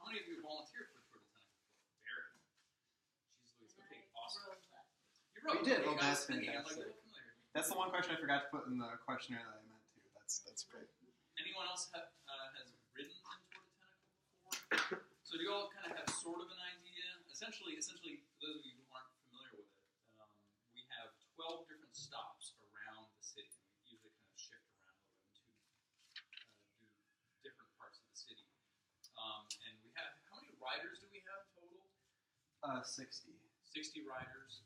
How many of you volunteered for Tour de Tenerife? Very. Jeez Louise. Okay, awesome. You wrote. You did. Okay, Oh, that's fantastic. That's the one question I forgot to put in the questionnaire that I meant to. That's great. Anyone else has ridden in Tour de Tenerife before? So do you all kind of have sort of an idea? Essentially, for those of you who aren't familiar with it, we have 12 different stops around the city. And we usually kind of shift around a little bit to do different parts of the city. And we have, how many riders do we have total? 60. 60 riders.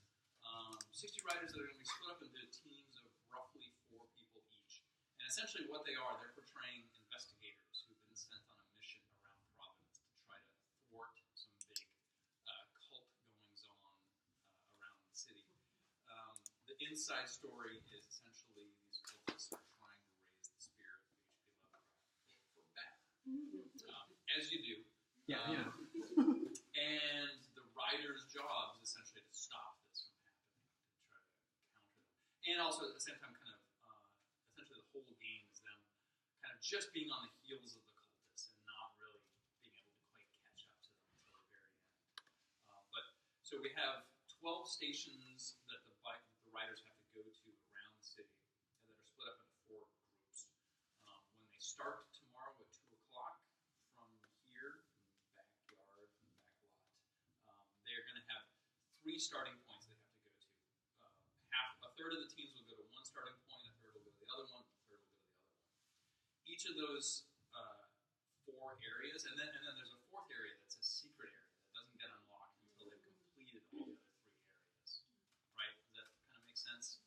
60 riders that are going to be split up into teams of roughly 4 people each. And essentially what they are, they're portraying investigators who've been sent on a mission around Providence to try to thwart some big cult goings-on around the city. The inside story is essentially these cultists are trying to raise the spirit of H.P. Lovecraft for bad. As you do. Yeah, yeah. And the writer's job is essentially to stop this from happening, to try to counter them. And also at the same time kind of, essentially the whole game is them kind of just being on the heels of the cultists and not really being able to quite catch up to them until the very end. So we have 12 stations that the riders have to go to around the city that are split up into 4 groups. When they start tomorrow at 2 o'clock from here, from the backyard, from the back lot, they're going to have 3 starting points they have to go to. A third of the teams will go to one starting point, a third will go to the other one, a third will go to the other one. Each of those 4 areas, and then there's a 4th area that's a secret area that doesn't get unlocked until they've completed all the other 3 areas. Right? Does that kind of make sense?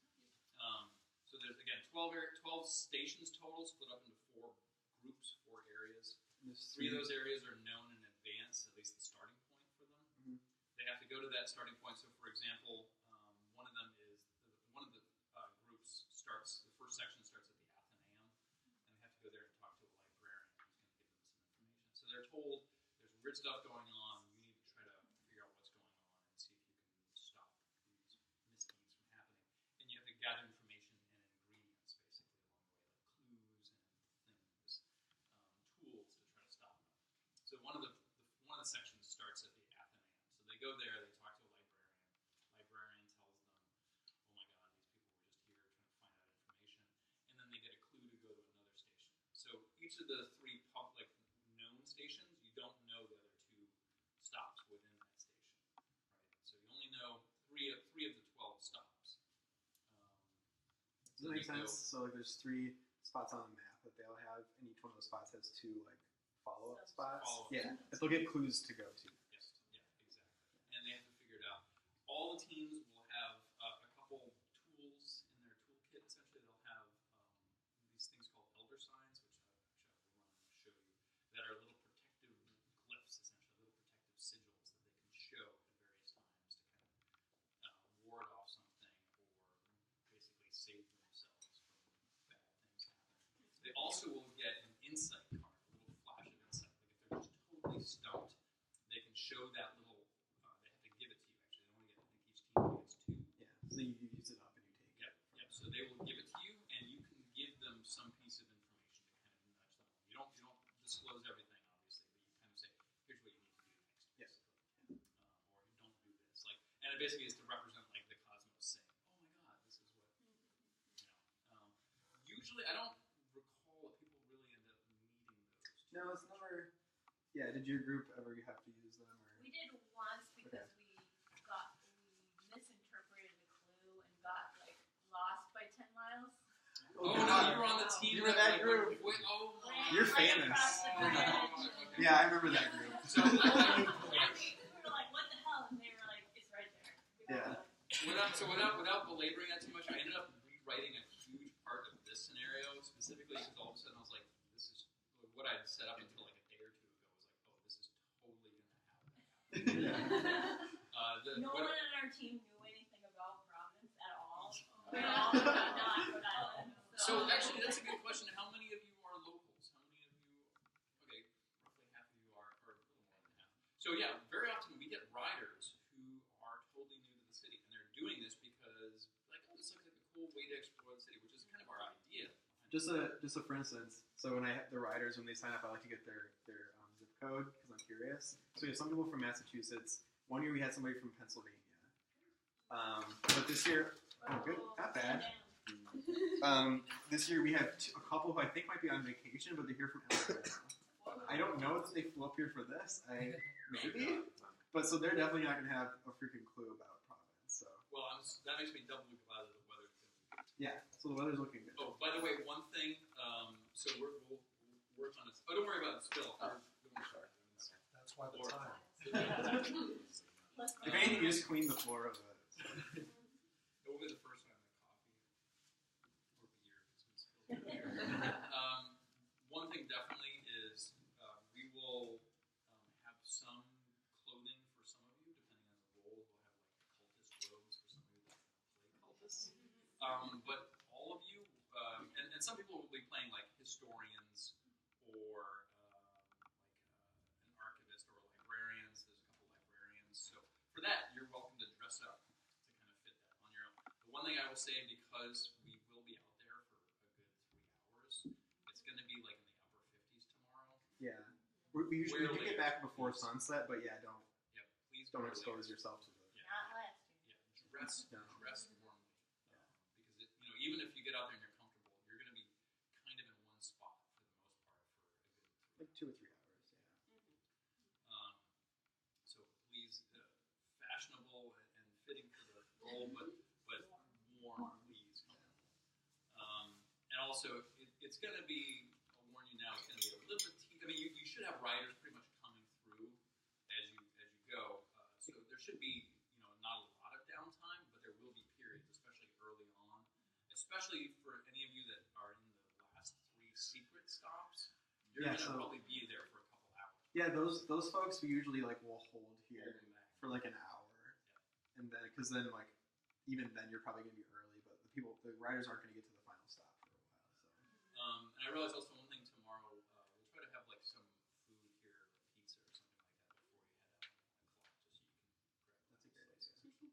So there's, again, 12 stations total, split up into 4 groups, 4 areas. 3 of those areas are known in advance, at least the starting point for them. Mm-hmm. They have to go to that starting point. So, for example, one of them is, one of the groups starts, the first section starts at the Athenaeum, and they have to go there and talk to a librarian who's going to give them some information. So they're told there's weird stuff going on, you need to try to figure out what's going on and see if you can stop these misdeeds from happening. And you have to gather information and ingredients, basically, along the way, like clues and things, tools to try to stop them. So one of the sections starts at the Athenaeum. So they go there, they talk to a librarian. Librarian tells them, oh my God, these people were just here trying to find out information. And then they get a clue to go to another station. So each of the 3 public known stations, you don't know the other 2 stops within that station. Right? So you only know 3 of the 12 stops. Does that make sense? So like there's 3 spots on the map that they'll have, and each one of those spots has 2 like follow-up spots. Yeah, that they'll get clues to go to. Yes, yeah, exactly. And they have to figure it out. All the teams will have a couple tools in their toolkit. Essentially, they'll have these things called elder signs, which I will show you, that are little protective glyphs, essentially, little protective sigils that they can show at various times to kind of ward off something or basically save themselves from bad things happening. They also will get an insight card. Stumped, they can show that little, they have to give it to you actually, they only get, I think each team gets 2. Yeah, so you use it up and you take it. Yeah, so they will give it to you and you can give them some piece of information to kind of nudge them on. You don't disclose everything obviously, but you kind of say, here's what you need to do next, basically. Yeah. Or don't do this. And it basically is to represent like the cosmos saying, oh my God, this is what, usually I don't recall that people really end up needing those. No, it's never. Yeah, did your group ever have to use them? Or? We did once because we misinterpreted the clue and got like lost by 10 miles. Oh no, you were on the team. You were that group. You're famous. Yeah, I remember that group. So we were like, what the hell? And they were like, it's right there. Without belaboring that too much, I ended up rewriting a huge part of this scenario specifically because all of a sudden I was like, this is what I'd set up until like a day or 2 ago. Was like, oh, this is totally going to happen. No one on our team knew anything about Providence at all. We all did not Rhode Island. So actually, that's a good question. How many of you are locals? How many of you? Okay, roughly half of you are, or a little more than half. So yeah, very often we get riders who are totally new to the city, and they're doing this because, like, oh, this looks like a cool way to explore the city, which is kind of our idea. Just a for instance. So when the riders when they sign up, I like to get their zip code because I'm curious. So we have some people from Massachusetts. One year we had somebody from Pennsylvania. But this year, oh good, not bad. This year we have a couple who I think might be on vacation, but they're here from Alabama. I don't know that they flew up here for this. Maybe, but so they're definitely not going to have a freaking clue about Providence. So Well, that makes me doubly glad that the weather's going to be good. yeah, so the weather's looking good. Oh, by the way, one thing. So we'll work on this. Oh, don't worry about the spill. Sorry. That's why the Or- time. If anything, you just clean the floor of it. It will be the first time that coffee or beer has been spilled. One thing definitely is we will have some clothing for some of you, depending on the role. We'll have like cultist robes for some of you that play cultists. But all of you, and some people will be playing like historians or an archivist or librarians. There's a couple librarians. So for that, you're welcome to dress up to kind of fit that on your own. The one thing I will say, because we will be out there for a good 3 hours, it's going to be like in the upper 50s tomorrow. Yeah, we usually do get back before sunset, but yeah, Yep, please don't wear expose layers. yourself to the. Yeah. Not last year. Yeah, dress No. warmly. Because even if you get out there and you're comfortable, you're going to be kind of in one spot for the most part for a good 3 Like 2 or 3 hours, yeah. So please, fashionable and fitting for the role, but warm, please. And also, it's going to be, I'll warn you now, it's going to be a little bit. I mean, you should have riders pretty much coming through as you go. So there should be, not a lot of downtime, but there will be periods, especially early on, especially for any of you that are in the last 3 secret stops. You're going to probably be there for a couple hours. Yeah, those folks we usually like will hold here Hold them back. for like an hour, and then because then like even then you're probably gonna be early, but the riders aren't gonna get to the final stop for a while. So And I realize also one thing tomorrow, we'll try to have like some food here, like pizza or something like that, before you head out at 1 o'clock, just so you can grab that's a great idea. something,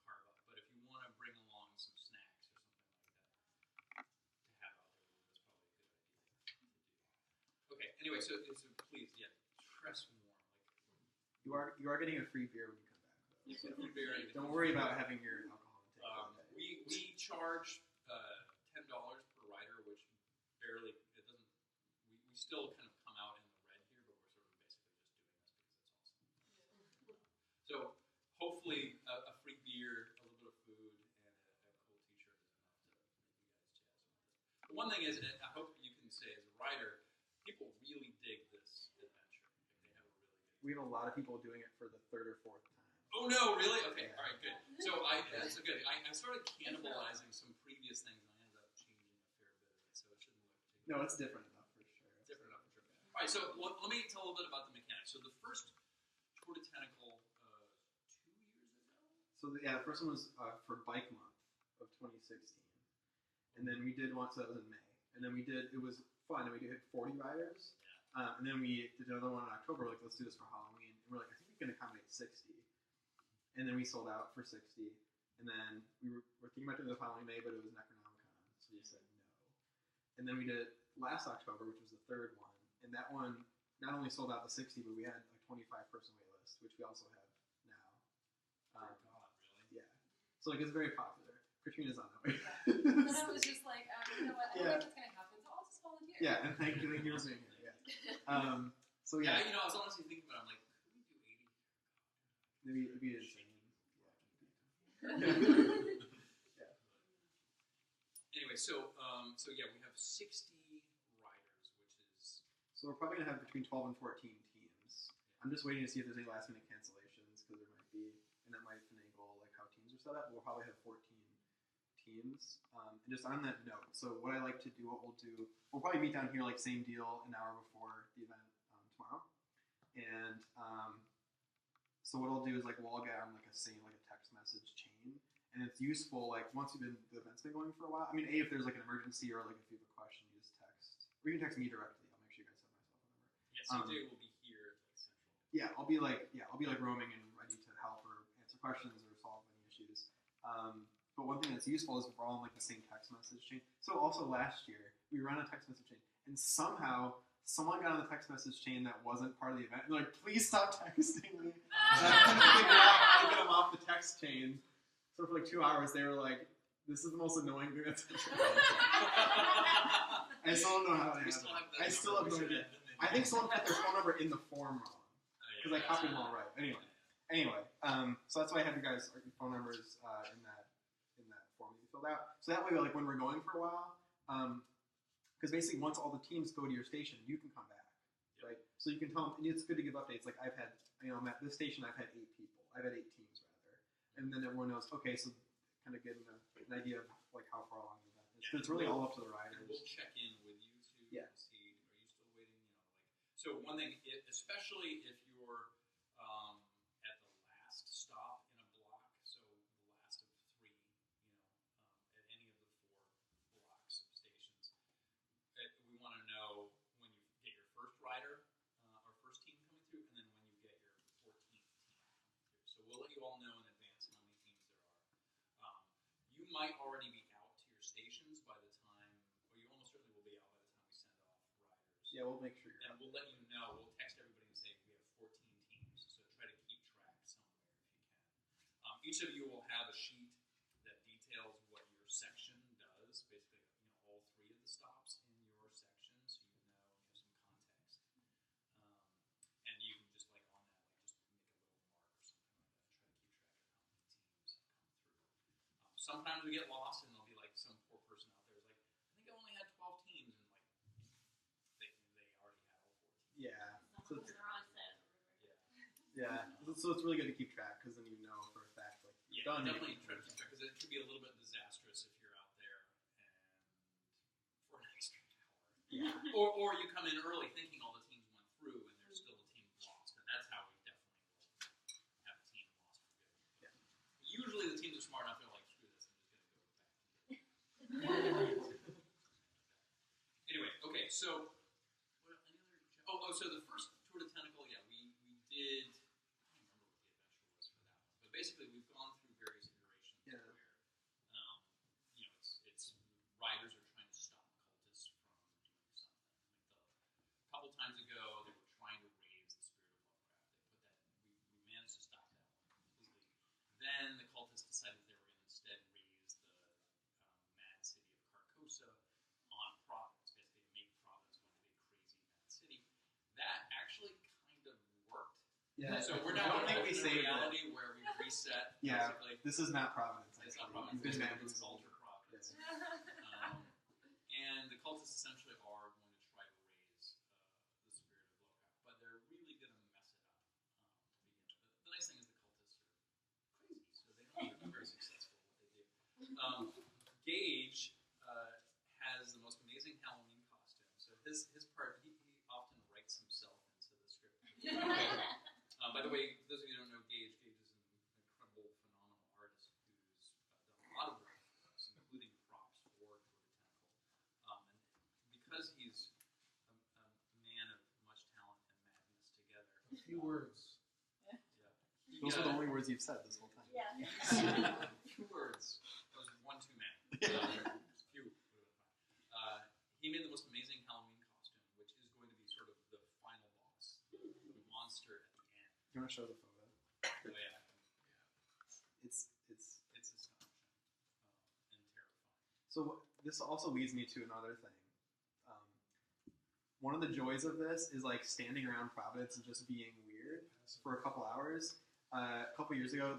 carve up. But if you want to bring along some snacks or something like that to have out there, that's probably a good idea to do. Okay. Anyway, so please, yeah, dress warm. You are getting a free beer when you come back. Though. So food, beer, and Don't worry about having your alcohol intake all day. we charge $10 per rider, which barely it doesn't. We still kind of come out in the red here, but we're sort of basically just doing this because it's awesome. So hopefully a free beer, a little bit of food, and a cool T-shirt is enough to make you guys jazz on this. The one thing is, and I hope you can say as a rider, people really dig this adventure. Like, they have a really good. We have a lot of people doing it for the 3rd or 4th time. Oh no, really? Okay, all right, good. So that's so good. I started cannibalizing some previous things, and I ended up changing a fair bit of it, so it shouldn't look too. No, it's different enough for sure. It's different enough for sure. All right, so let me tell a little bit about the mechanics. So the first Tour de Tentacle 2 years ago. So the first one was for Bike Month of 2016, and then we did one. So that was in May, and then it was fun, and we did 40 riders, and then we did another one in October. Like, let's do this for Halloween, and we're like, I think we can accommodate 60. And then we sold out for 60. And then we were thinking about doing the following May, but it was Necronomicon, so we said no. And then we did last October, which was the 3rd one. And that one not only sold out the 60, but we had a 25-person wait list, which we also have now. Oh God, really? Yeah. So like it's very popular. Katrina's on that way. And I was just like, you know what, I don't know if it's going to happen, so I'll just volunteer. Yeah, and thank you for being here. Yeah. So yeah. I was honestly thinking about it. I'm like, could we do 80? Maybe it'd be insane. Yeah. Anyway, so yeah, we have 60 riders, which is. So we're probably gonna have between 12 and 14 teams. I'm just waiting to see if there's any last minute cancellations because there might be, and that might finagle like how teams are set up. We'll probably have 14 teams. And just on that note, so what I like to do, we'll probably meet down here like same deal an hour before the event tomorrow. And so what I'll do is like we'll all get on like a text message chain, and it's useful like once the event's been going for a while. I mean, if there's like an emergency or like if you have a question, you just text, or you can text me directly. I'll make sure you guys have my cell phone number. Yes, CJ will be here at like Central. Yeah, I'll be like roaming and ready to help or answer questions or solve any issues. But one thing that's useful is we're all on like the same text message chain. So also last year we ran a text message chain, and somehow someone got on the text message chain that wasn't part of the event. They're like, please stop texting me. And I couldn't figure out how to get them off the text chain. So for like 2 hours, they were like, this is the most annoying thing that's happened. I still don't know how it happened. I still have no idea. I think someone put their phone number in the form wrong. Because I copied them all right. Anyway, so that's why I have you guys phone numbers in that form that you filled out. So that way, like when we're going for a while, because basically once all the teams go to your station, you can come back, right? So you can tell them, and it's good to give updates. Like I've had, I'm at this station, I've had 8 people. I've had 8 teams rather, and then everyone knows. Okay, so kind of getting an idea of like how far along the event is. It's really all up to the riders. And we'll check in with you too. Yeah. See, are you still waiting? So one thing, especially if you're at the last stop in a block, so the last of 3, at any of the 4 blocks of stations, we want to know when you get your first rider or first team coming through, and then when you get your 14th team coming through. So we'll let you all know in advance how many teams there are. You might already be out to your stations by the time, or you almost certainly will be out by the time we send off riders. Yeah, we'll make sure you're And out. we'll let you know. We'll text everybody and say we have 14 teams, so try to keep track somewhere if you can. Each of you will have a sheet that details what your section does, basically, all 3 of the stops in your section, so you know and you have some context. And you can just like on that, like just make a little mark or something like that, and try to keep track of how many teams have come through. Sometimes we get lost, and there'll be like some poor person out there who's like, I think I only had 12 teams, and like they already had all 14. Yeah. So Someone's on the wrong side of the river. yeah. So it's really good to keep track because then you know for a fact like you've done. Definitely try to keep track because it could be a little bit disastrous if you're out there and for an extra hour. Yeah. Or you come in early thinking all the teams went through and there's still a team lost, and that's how we definitely will have a team lost for good. Yeah. Usually the teams are smart enough; they're like, screw this, I'm just going to go back. Anyway, okay, so what any other? So the first Tour de Tentacle, yeah, we did. I don't remember what the adventure was for that one, but basically we've gone through various iterations Yeah. where it's riders are trying to stop cultists from doing something. Like a couple times ago, they were trying to raise the spirit of Lovecraft. We managed to stop that one completely. Then the cultists decided they were going to instead raise the mad city of Carcosa on Providence, basically to make Providence one big crazy mad city. That actually kind of worked. Yeah. So we're I now don't think we in a saved reality where we reset. Yeah. Basically. This is not Providence. It's not actually. Providence. You've been It's bamboozled. Ultra Providence. And the cultists essentially are going to try to raise the spirit of Lovecraft, but they're really going to mess it up to begin with. The nice thing is the cultists are crazy, so they don't have to be very successful at what they do. Gage has the most amazing Halloween costume. So his part, he often writes himself into the script. By the way, those of you who don't know Gage is an incredible, phenomenal artist who's done a lot of work for us, including props for Tour de Tentacle. And because he's a man of much talent and madness together. A few words. Those are the only words you've said this whole time. Yeah. Few words. That was one too many. Few. He made the most amazing Halloween costume, which is going to be sort of the final boss, the monster at the end. You want to show the photo? Oh, yeah. It's astonishing and terrifying. So this also leads me to another thing. One of the joys of this is like standing around Providence and just being weird for a couple hours. A couple years ago,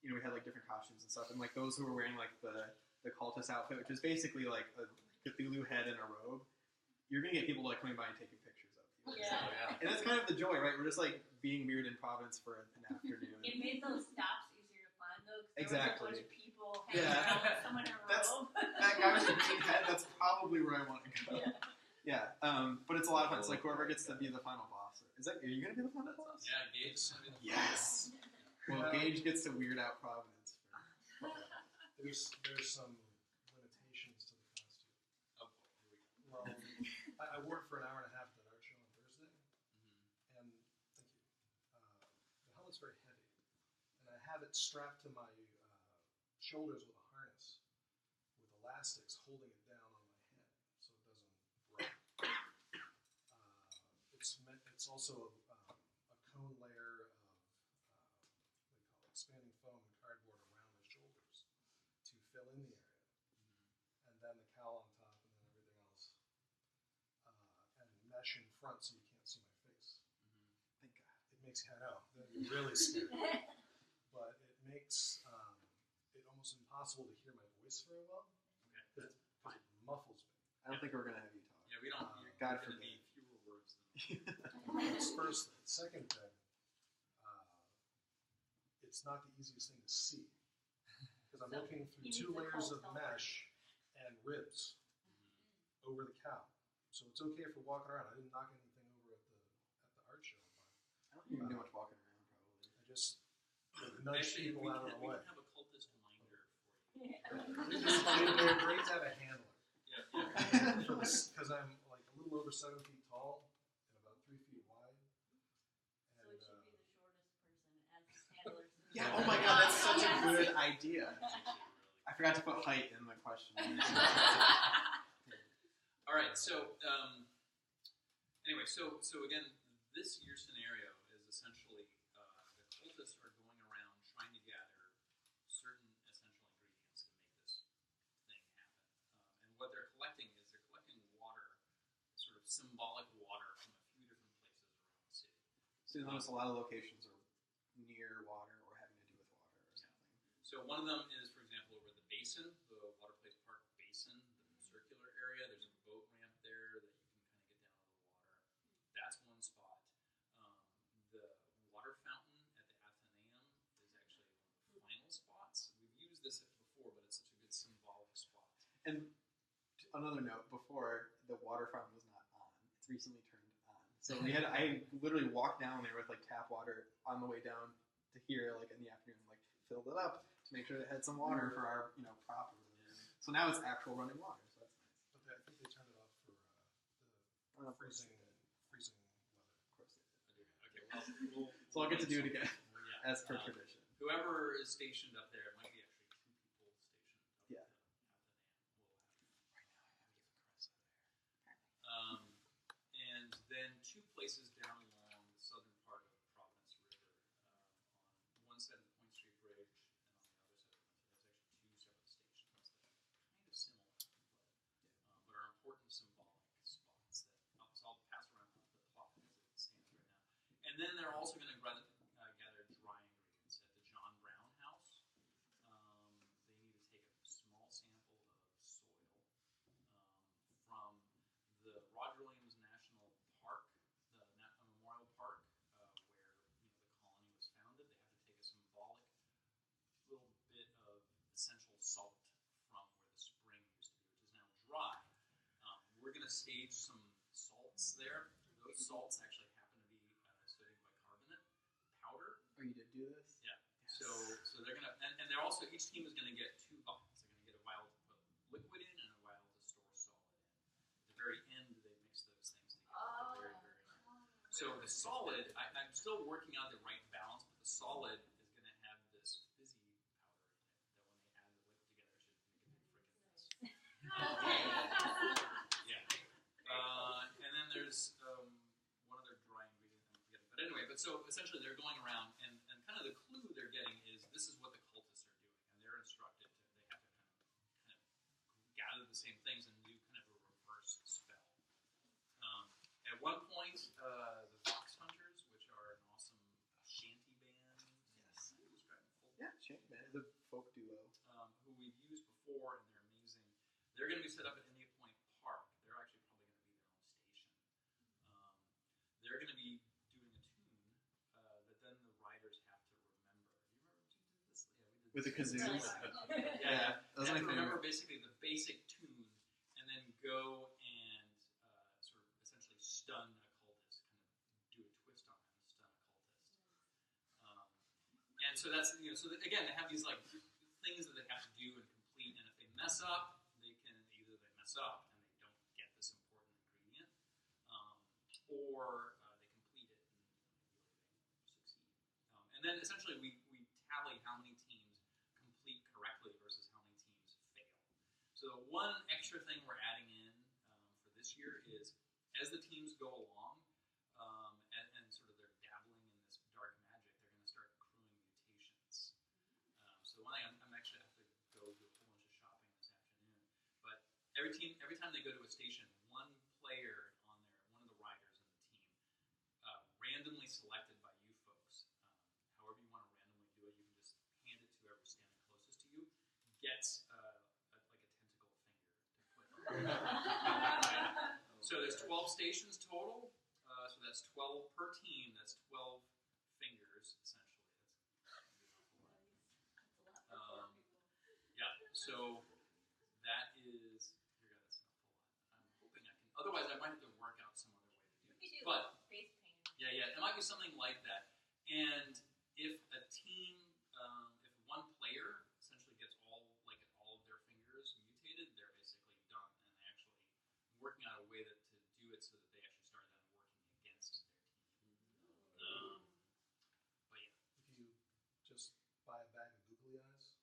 we had like different costumes and stuff, and like those who were wearing like the cultist outfit, which is basically like a Cthulhu head in a robe, you're gonna get people like coming by and taking pictures of you. Yeah. And that's kind of the joy, right? We're just like being weird in Providence for an afternoon. It made those stops easier to find, though. 'Cause Exactly. There was a bunch of people hanging Yeah. around with someone in a That's- robe. That guy with the green head, that's probably where I want to go. Yeah. Yeah. But it's a lot of fun. It's like whoever gets to be the final boss. Are you gonna be the final boss? Yeah, Gage is going to be the Yes. Well, Gage gets to weird out Providence. There's some limitations to the costume. Oh, boy, here we go. Well, I wore it for an hour and a half at that art show on Thursday, and thank you. The helmet's very heavy, and I have it strapped to my shoulders with a harness, with elastics holding it down on my head so it doesn't break. also a cone layer of what do you call it, expanding foam and cardboard around the shoulders to fill in the area, and then the cowl on top, and then everything else, and mesh in front so you can't see my face. Thank God. It makes, I know, that'd be really scary, but it makes it almost impossible to hear my voice very well. Okay, Because that's fine. it muffles me. I don't think we're gonna have you talk. Yeah, we don't. You're God going to forbid. be fewer words than. That's first thing. Second thing, it's not the easiest thing to see because I'm So looking through you two need the layers of cold filter. mesh and ribs over the cow. So it's okay for walking around. I didn't knock anything over at the art show, but I don't even do much walking around, probably. I just nudge Actually, people we out of can, the we way. can have a cultist minder for you. They're great to have a handler Yeah. because I'm like a little over 7 feet tall and about 3 feet wide. So And it should be the shortest person as the handler. Yeah. Oh my God, that's such a Yes. good idea. I forgot to put height in the question. All right. So anyway, so again, this year's scenario is essentially the cultists are going around trying to gather certain essential ingredients to make this thing happen. And what they're collecting is they're collecting water, sort of symbolic water from a few different places around the city. So you notice a lot of locations are near water or having to do with water or something. So one of them is, for example, over the basin, the Water Place Park Basin, the circular area. There's a boat ramp there that you can kind of get down to the water. That's one spot. The water fountain at the Athenaeum is actually one of the final spots. We've used this before, but it's such a good symbolic spot. And another note, before the water fountain was not on. It's recently turned on. So I literally walked down there with like tap water on the way down to here, like in the afternoon, like filled it up to make sure it had some water for our, prop. So now it's actual running water. So that's nice. But I think they turned it off for Of the course, freezing weather. of course they did. Okay, well, So I'll get to do it again, Yeah. as per tradition. Whoever is stationed up there, it might be actually 2 people stationed up Yeah. at the Athenaeum. And then 2 places down along the southern part of the Providence River, on one side of the Point Street Bridge and on the other side of the Point Street. There's actually 2 separate stations that are kind of similar, but are important symbolic spots that I'll pass around the plot as it stands right now. And then they're also going to gather dry ingredients at the John Brown House. They need to take a small sample of soil from the Roger Williams National Park, the Memorial Park, where the colony was founded. They have to take a symbolic little bit of essential salt from where the spring used to be, which is now dry. We're going to stage some salts there. Those salts actually happen to be sodium bicarbonate powder. Oh, you did do this? Yeah. Yes. So they're gonna, and they're also, each team is gonna get 2 buckets. They're gonna get a vial to put liquid in and a vial to store solid in. At the very end, they mix those things together. At the very, very end. So the solid, I'm still working out the right balance, but the solid is gonna have this fizzy powder in it that when they add the liquid together should make a big frickin' mess. Yeah. And then there's one other dry ingredient I'm forgetting. But anyway, so essentially they're going around and kind of the clue they're getting is this is what the cultists are doing, and they're instructed they have to kind of gather the same things and do kind of a reverse spell. At one point, the Fox Hunters, which are an awesome shanty band, Yes. I describe them full. Yeah, Shane, man, the folk duo. Who we've used before, and they're amazing. They're going to be set up at India Point Park. They're actually probably going to be their own station. They're going to be doing a tune that then the riders have to remember. Do you remember you did this? Yeah, we did With the this. kazoos? Yeah, that was you my have to remember favorite. basically the basic tune, and then go and sort of essentially stun a cultist, kind of do a twist on them and stun a cultist. And so that's so that, again they have these like things that they have to do and complete, and if they mess up, they mess up and they don't get this important ingredient, or they complete it and they succeed. And then essentially we tally how many teams complete correctly versus how many teams fail. So the one extra thing we're adding in for this year is as the teams go along, So one thing I'm actually have to go do a whole bunch of shopping this afternoon. But every time they go to a station, one player on there, one of the riders in the team, randomly selected by you folks, however you want to randomly do it, you can just hand it to whoever's standing closest to you, gets like a tentacle finger to put. So there's 12 stations total. So that's 12 per team. That's 12 fingers essentially. Yeah. So that is. Here, that's not full. I'm hoping I can. Otherwise, I might have to work out some other way to do this. But face paint. yeah, it might be something like that. And if a team, if one player essentially gets all of their fingers mutated, they're basically done. And they actually working out a way to do it so that they actually start then working against their team. But yeah. If you just buy a bag of googly eyes,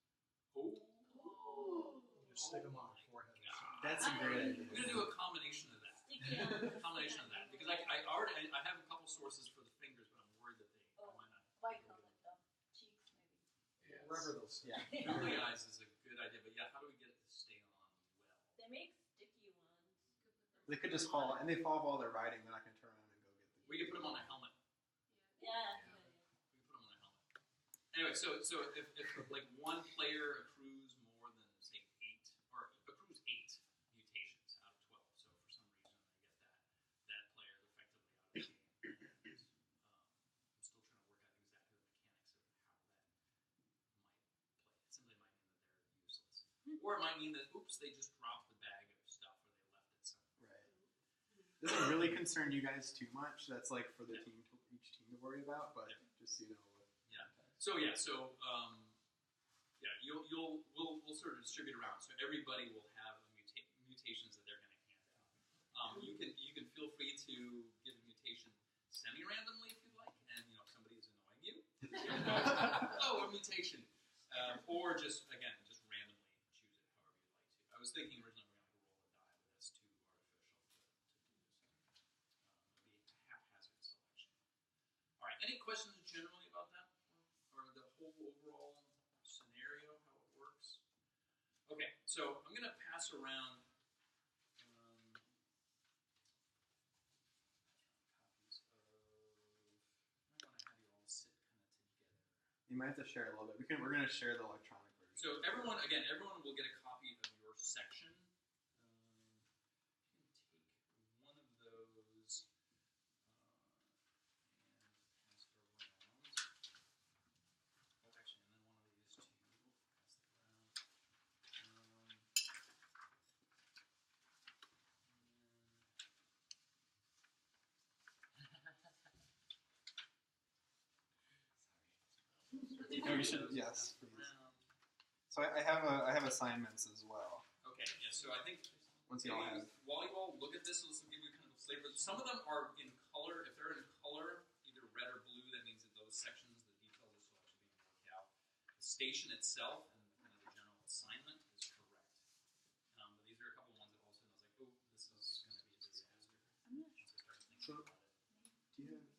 Oh. you just stick them on their forehead. That's a great idea. We're gonna do a combination of that. Sticky on. Combination of that because I already have a couple sources for the fingers, but I'm worried that they might not. Like on the cheeks, maybe. Wherever those. Yeah. Googly eyes is a good idea, but yeah, how do we get it to stay on well? They make sticky ones. They could just fall, and they fall while they're riding. Then I can turn around and go get the. We can put them on a helmet. Yeah. We can put them on a helmet. Anyway, so if like one player accrues more than say 8 or accrues 8 mutations out of 12, so for some reason they get that player is effectively out of the game. And, I'm still trying to work out exactly the mechanics of how that might play. It simply might mean that they're useless, or it might mean that oops, they just dropped the bag of stuff or they left it somewhere. Right. Doesn't really concern you guys too much. That's like for the team, each team to worry about. But just so you know. We'll sort of distribute around, so everybody will have mutations that they're going to hand out. You can feel free to give a mutation semi-randomly if you like, and if somebody is annoying you, a mutation, or just randomly choose it however you'd like to. I was thinking originally we're going to roll a die, but that's too artificial to do. So it'll be a haphazard selection. All right. Any questions generally about that, or the whole overall scenario, how it works? Okay, so I'm going to pass around copies of. I might want to have you all sit kind of together. You might have to share a little bit. We're going to share the electronic version. So everyone will get a copy of your section. You can take one of those and pass it around. Oh, actually, and then one of these too. Pass it around. Sorry. No, you should. Yes, please. So I have assignments as well. Okay, yeah. So I think Once you all have. while you all look at this, this will give you kind of a flavor. Some of them are in color. If they're in color, either red or blue, that means that those sections, the details are still actually being worked out. The station itself and kind of the general assignment is correct. But these are a couple of ones that all of a sudden I was like, oh, this is going to be a disaster. Once I started thinking about it. Do you have?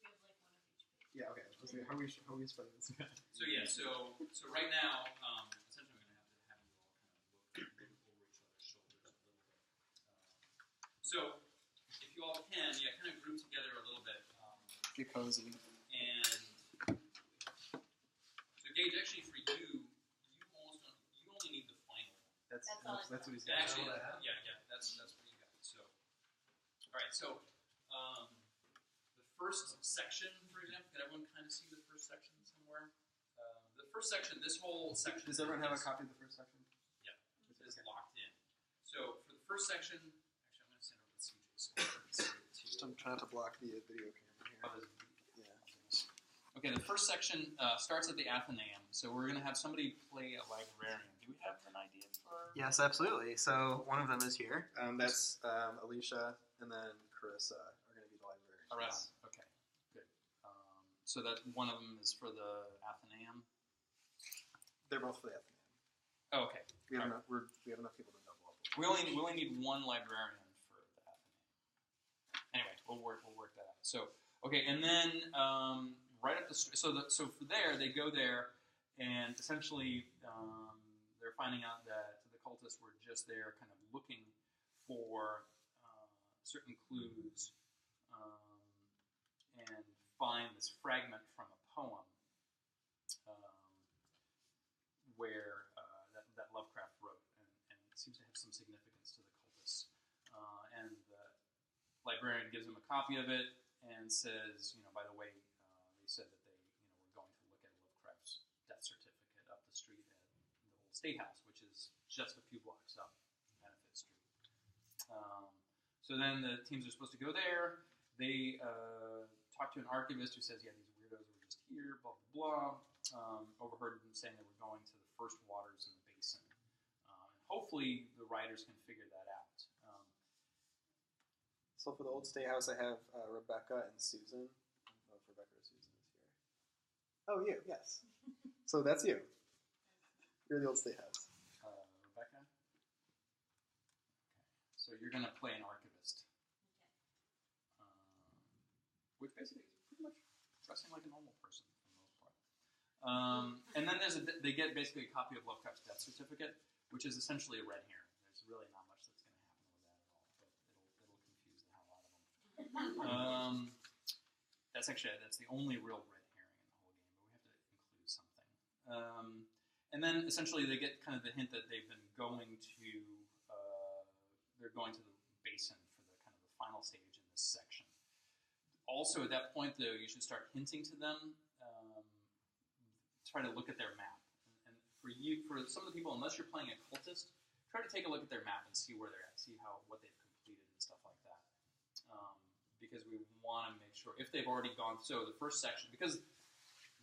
We have like one of each page. Yeah. Okay. Let's see. How are we spreading this? So yeah, so right now, essentially, I'm going to have you all kind of look over each other's shoulders a little bit. So if you all can, kind of group together a little bit. Get cozy. And so Gage, actually, for you, you only need the final one. That's all what he's Yeah, got. actually, that's what you got. So, all right. So the first section, for example, can everyone kind of see the first section somewhere? The first section, this whole section. Does everyone have a copy of the first section? Yeah, it is locked in. So for the first section, actually, I'm going to send over to CJ. Just I'm trying to block the video camera here. Yeah. Okay, the first section starts at the Athenaeum. So we're going to have somebody play a librarian. Do we have an idea for? Yes, absolutely. So one of them is here. That's Alicia, and then Carissa are going to be the librarians. All right. Okay. Good. So that one of them is for the Athenaeum. They're both for the Athenaeum. Oh, okay. We have enough. We have enough people to double up. We only need one librarian for the Athenaeum. Anyway, we'll work that out. So okay, and then right up so for there they go there, And essentially, they're finding out that the cultists were just there kind of looking for certain clues and find this fragment from a poem where that Lovecraft wrote, and it seems to have some significance to the cultists. And the librarian gives them a copy of it and says, by the way, they said that they, were going to look at Lovecraft's death certificate up the street at the old State House, which is just a few blocks up Benefit Street. So then the teams are supposed to go there. They talk to an archivist who says, yeah, these weirdos were just here, blah, blah, blah. Overheard them saying they were going to the first waters in the basin. Hopefully the writers can figure that out. So for the old State House, I have Rebecca and Susan. I don't know if Rebecca or Susan is here. Oh, you, yes. So that's you. You're the old State House. Rebecca? Okay. So you're going to play an archivist. Which basically is pretty much dressing like a normal person for the most part. And then they get basically a copy of Lovecraft's death certificate, which is essentially a red herring. There's really not much that's going to happen with that at all, but it'll confuse the hell out of them. That's the only real red herring in the whole game, but we have to include something. And then essentially they get kind of the hint that they've been going to they're going to the basin for the kind of the final stage in this section. Also, at that point, though, you should start hinting to them, try to look at their map. And for some of the people, unless you're playing a cultist, try to take a look at their map and see where they're at, see what they've completed and stuff like that. Because we want to make sure, if they've already gone, so the first section, because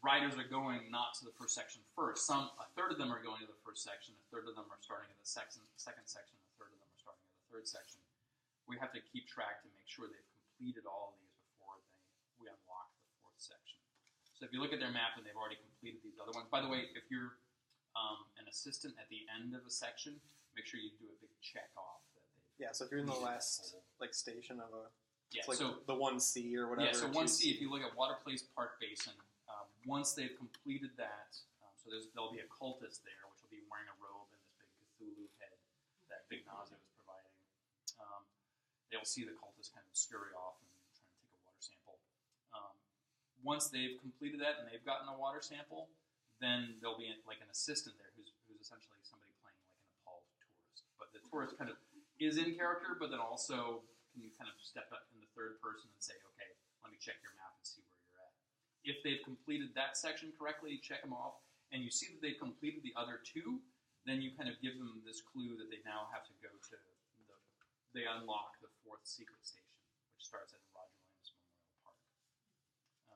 riders are going not to the first section first. A third of them are going to the first section, a third of them are starting at the second section, a third of them are starting at the third section. We have to keep track to make sure they've completed all of these before we unlock the fourth section. So if you look at their map and they've already completed these other ones, by the way, if you're an assistant at the end of a section, make sure you do a big check off that they've. Yeah, so if you're in the last station of a, yeah, it's like so the 1C or whatever. Yeah, so 1C, if you look at Water Place Park Basin, once they've completed that, so there'll be a cultist there, which will be wearing a robe and this big Cthulhu head that Big Nausea was providing. They'll see the cultist kind of scurry off and try and take a water sample. Once they've completed that and they've gotten a water sample, then there'll be like an assistant there who's essentially somebody playing like an appalled tourist. But the tourist kind of is in character, but then also can you kind of step up in the third person and say, okay, let me check your map and see where you're at. If they've completed that section correctly, check them off, and you see that they've completed the other two, then you kind of give them this clue that they now have to go to they unlock the fourth secret station, which starts at Roger Williams Memorial Park.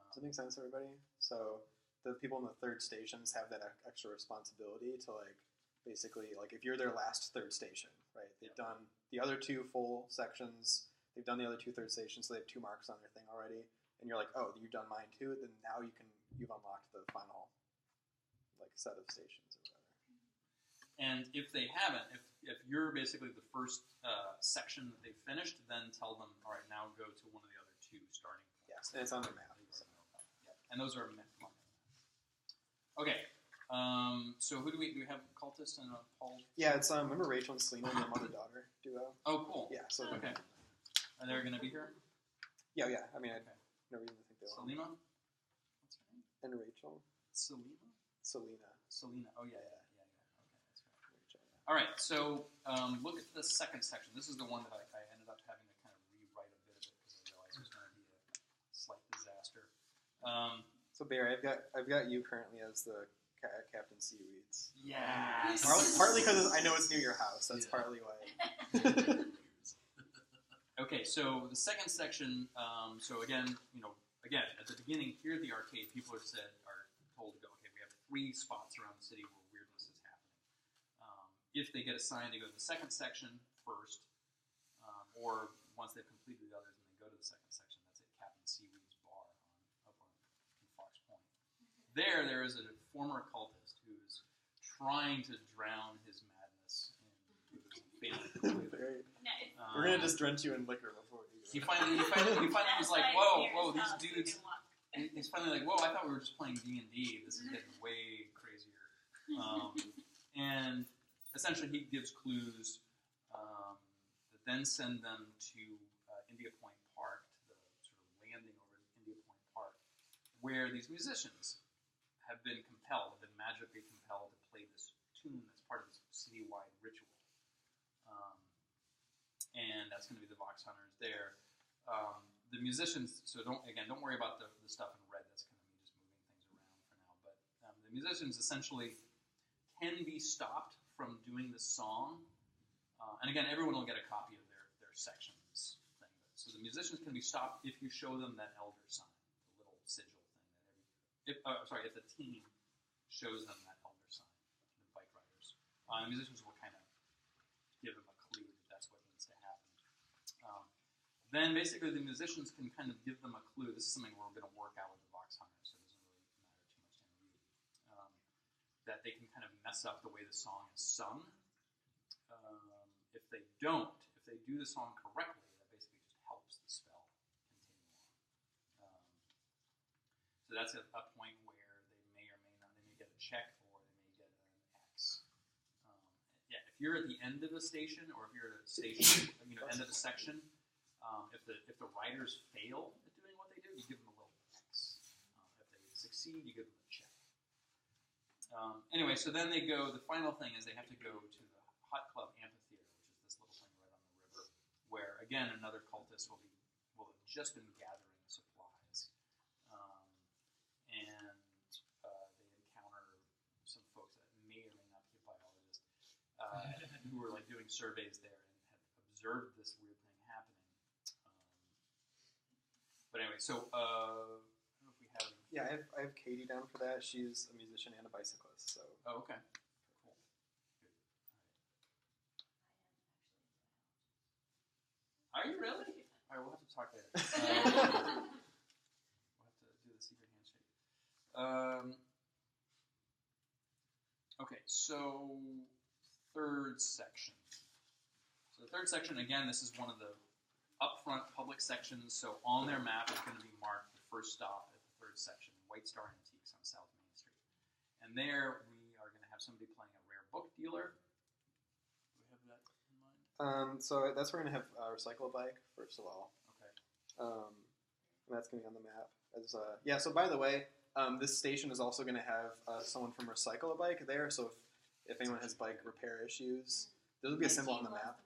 Does that make sense, everybody? So the people in the third stations have that extra responsibility to basically if you're their last third station, right? They've done the other two full sections. They've done the other 2 third stations, so they have 2 marks on their thing already. And you're like, oh, you've done mine too. Then now you've unlocked the final set of stations or whatever. And if they haven't, if you're basically the first section that they've finished, then tell them, all right, now go to one of the other 2 starting points. Yes, and it's on their map. So. Yeah. And those are marked on their map. Okay. So who do we have? Cultist and Paul? Yeah, it's remember Rachel and Selena and the mother-daughter duo? Oh, cool. Yeah. So okay. Are they going to be here? Yeah. I mean, okay. I never even think they were. Selena? What's her name? And Rachel. Selena. Oh yeah. Okay, that's right. Rachel, yeah. All right. So look at the second section. This is the one that I ended up having to kind of rewrite a bit of it because I realized it was going to be a slight disaster. So Barry, I've got you currently as the Captain Seaweeds. Yes. Partly because I know it's near your house. That's partly why. Okay, so the second section. So again, at the beginning here at the arcade, people are told to go. Okay, we have 3 spots around the city where weirdness is happening. If they get assigned to go to the second section first, or once they've completed the others and they go to the second section, that's at Captain Seaweed's bar up in Fox Point. There is a former cultist who's trying to drown his madness in family. We're gonna just drench you in liquor before you go. He finally was like, whoa, these dudes. He's finally like, whoa, I thought we were just playing D&D. This is getting way crazier. And essentially, he gives clues that then send them to India Point Park, to the sort of landing over India Point Park, where these musicians have been magically compelled to play this tune that's part of this citywide ritual. And that's going to be the Vox Hunters there. The musicians, so don't worry about the stuff in red. That's kind of me just moving things around for now. But the musicians essentially can be stopped from doing the song. And again, everyone will get a copy of their sections thing. So the musicians can be stopped if you show them that elder sign, the little sigil thing. If the team shows them that elder sign, the bike riders. The musicians will kind of give them a clue that that's what needs to happen. Then basically the musicians can kind of give them a clue. This is something we're going to work out with the Vox Hunters, so it doesn't really matter too much to any of you. That they can kind of mess up the way the song is sung. If they do the song correctly, that basically just helps the spell continue on. So that's a point where they may or may not, they may get a check or they may get an X. If you're at the end of a station or if you're at a station, end of a section, if the riders fail at doing what they do, you give them a little X. If they succeed, you give them a check. Anyway, so then they go, the final thing is they have to go to the Hot Club Amphitheater, which is this little thing right on the river, where, again, another cultist will have just been gathering supplies. And they encounter some folks that may or may not be biologists who were like doing surveys there and had observed this weird thing happening. But anyway, so I don't know if we have. Yeah, I have Katie down for that. She's a musician and a bicyclist. So. Oh, okay. Cool. Good. All right. Are you really? All right, we'll have to talk later. We'll have to do the secret handshake. Okay, so third section. So the third section, again, this is one of the upfront public sections. So on their map is going to be marked the first stop at the third section, White Star Antiques on South Main Street. And there we are going to have somebody playing a rare book dealer. Do we have that in mind? So that's where we're going to have Recycle a Bike, first of all. Okay. And that's going to be on the map. So by the way, this station is also going to have someone from Recycle a Bike there. So if anyone has bike repair issues, there'll be a symbol on the map.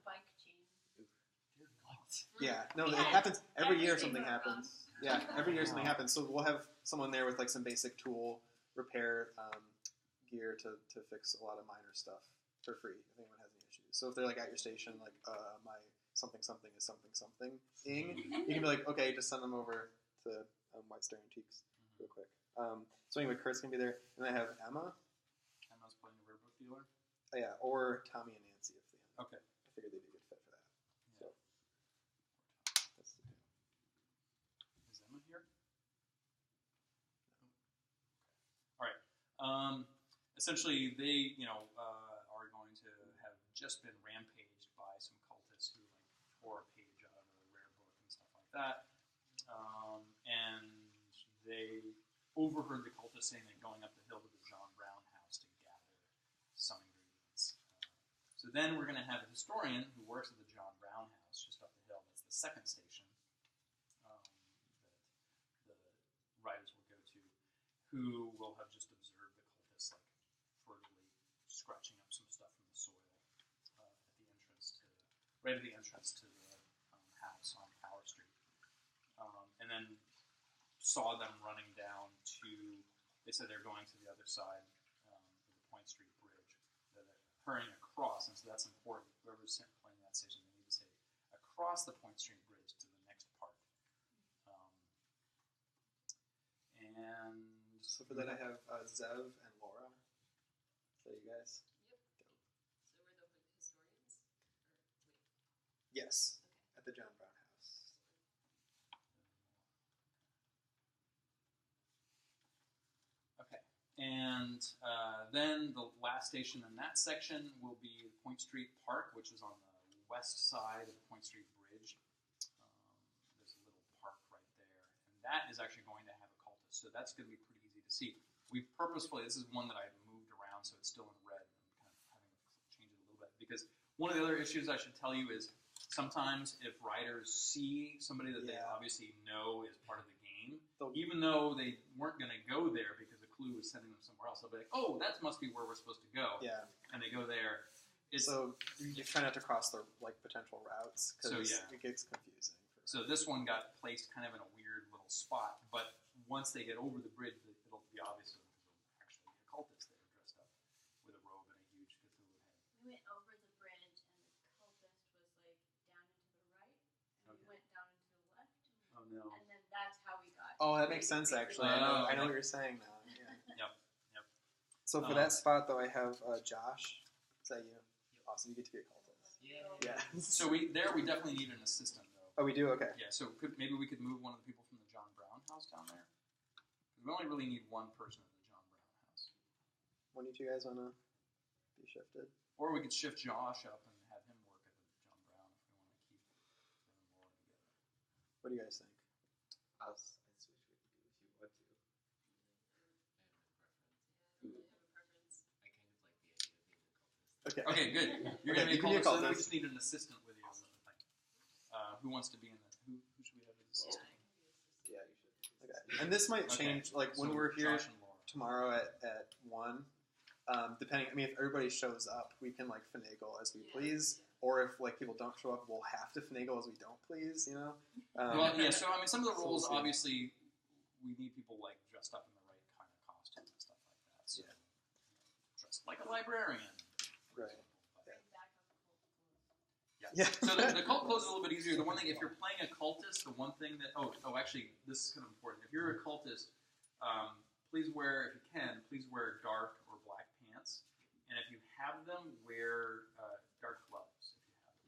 Yeah, no, it happens every year. Something happens. Yeah, every year something happens. So we'll have someone there with like some basic tool repair gear to fix a lot of minor stuff for free if anyone has any issues. So if they're like at your station, like my something is something, you can be like, okay, just send them over to White Star Antiques real quick. So anyway, Kurt's gonna be there, and I have Emma. Emma's playing a rare book dealer. Yeah, or Tommy and Nancy if they have. Okay. I figured they'd be a good fit for that. So that's the deal. Is Emma here? No. Okay. All right. Essentially, they are going to have just been rampaged by some cultists who tore a page out of a rare book and stuff like that. And they overheard the cultists saying they're going up the hill to the John Brown house to gather some ingredients. So then we're going to have a historian who works at the John Brown house just up the hill. That's the second station that the riders will go to, who will have just observed the cultists furtively scratching up some stuff from the soil right at the entrance to the house on Power Street, and then saw them running down to. They said they're going to the other side of the Point Street Bridge. They're hurrying across, and so that's important. Whoever's playing that station, they need to say across the Point Street Bridge to the next park. And so for that, I have Zev and Laura. Is that you guys? Yep. So we're the historians? Yes, Okay. at the John Brown house. okay, and then the last station in that section will be Point Street Park, which is on the west side of the Point Street Bridge. There's a little park right there, and that is actually going to have a cultist, so that's going to be pretty easy to see. We purposefully, this is one that I've moved around so it's still in red. I'm kind of having to change it a little bit because one of the other issues I should tell you is sometimes if riders see somebody that they obviously know is part of the game, even though they weren't going to go there because the clue was sending them somewhere else, they'll be like, "Oh, that must be where we're supposed to go." Yeah. And they go there. So you try not to cross the potential routes because it gets confusing. So this one got placed kind of in a weird little spot, but once they get over the bridge, it'll be obvious because there'll actually be a cultist there dressed up with a robe and a huge Cthulhu head. We went over the bridge, and the cultist was like down and to the right, and we went down and to the left. Oh no! And then that's how we got. Oh, that makes sense actually. I know what you're saying now. Yeah. Yep. So for that spot though, I have Josh. Is that you? Awesome. You get to be a cultist. Yeah. So we definitely need an assistant though. Oh, we do. Okay. Yeah. So maybe we could move one of the people from the John Brown house down there. We only really need one person at the John Brown house. One of you guys want to be shifted? Or we could shift Josh up and have him work at the John Brown if we want to keep them more together. What do you guys think? I'll switch with you if you want to. I have a preference. I kind of like the idea of being a cultist. Okay. Okay, good. You're gonna you be can be a called. So then we cultist. just need an assistant with you. On the thing. Who wants to be in the? Who should we have as assistant? Yeah, you should. Okay. And this might change. Like when So we're here Josh and Laura. tomorrow at 1. Depending. I mean, if everybody shows up, we can finagle as we please. Or if people don't show up, we'll have to finagle as we don't please. You know. Well, yeah. So I mean, some of the So roles we'll see. obviously we need people dressed up in the right kind of costume and stuff like that. So, dressed like a librarian. Right. Bring back up cult Yeah. Yeah. So the cult clothes is a little bit easier. The one thing, if you're playing a cultist, the one thing that actually, this is kind of important. If you're a cultist, please wear, if you can, please wear dark or black pants, and if you have them, wear dark gloves. If you have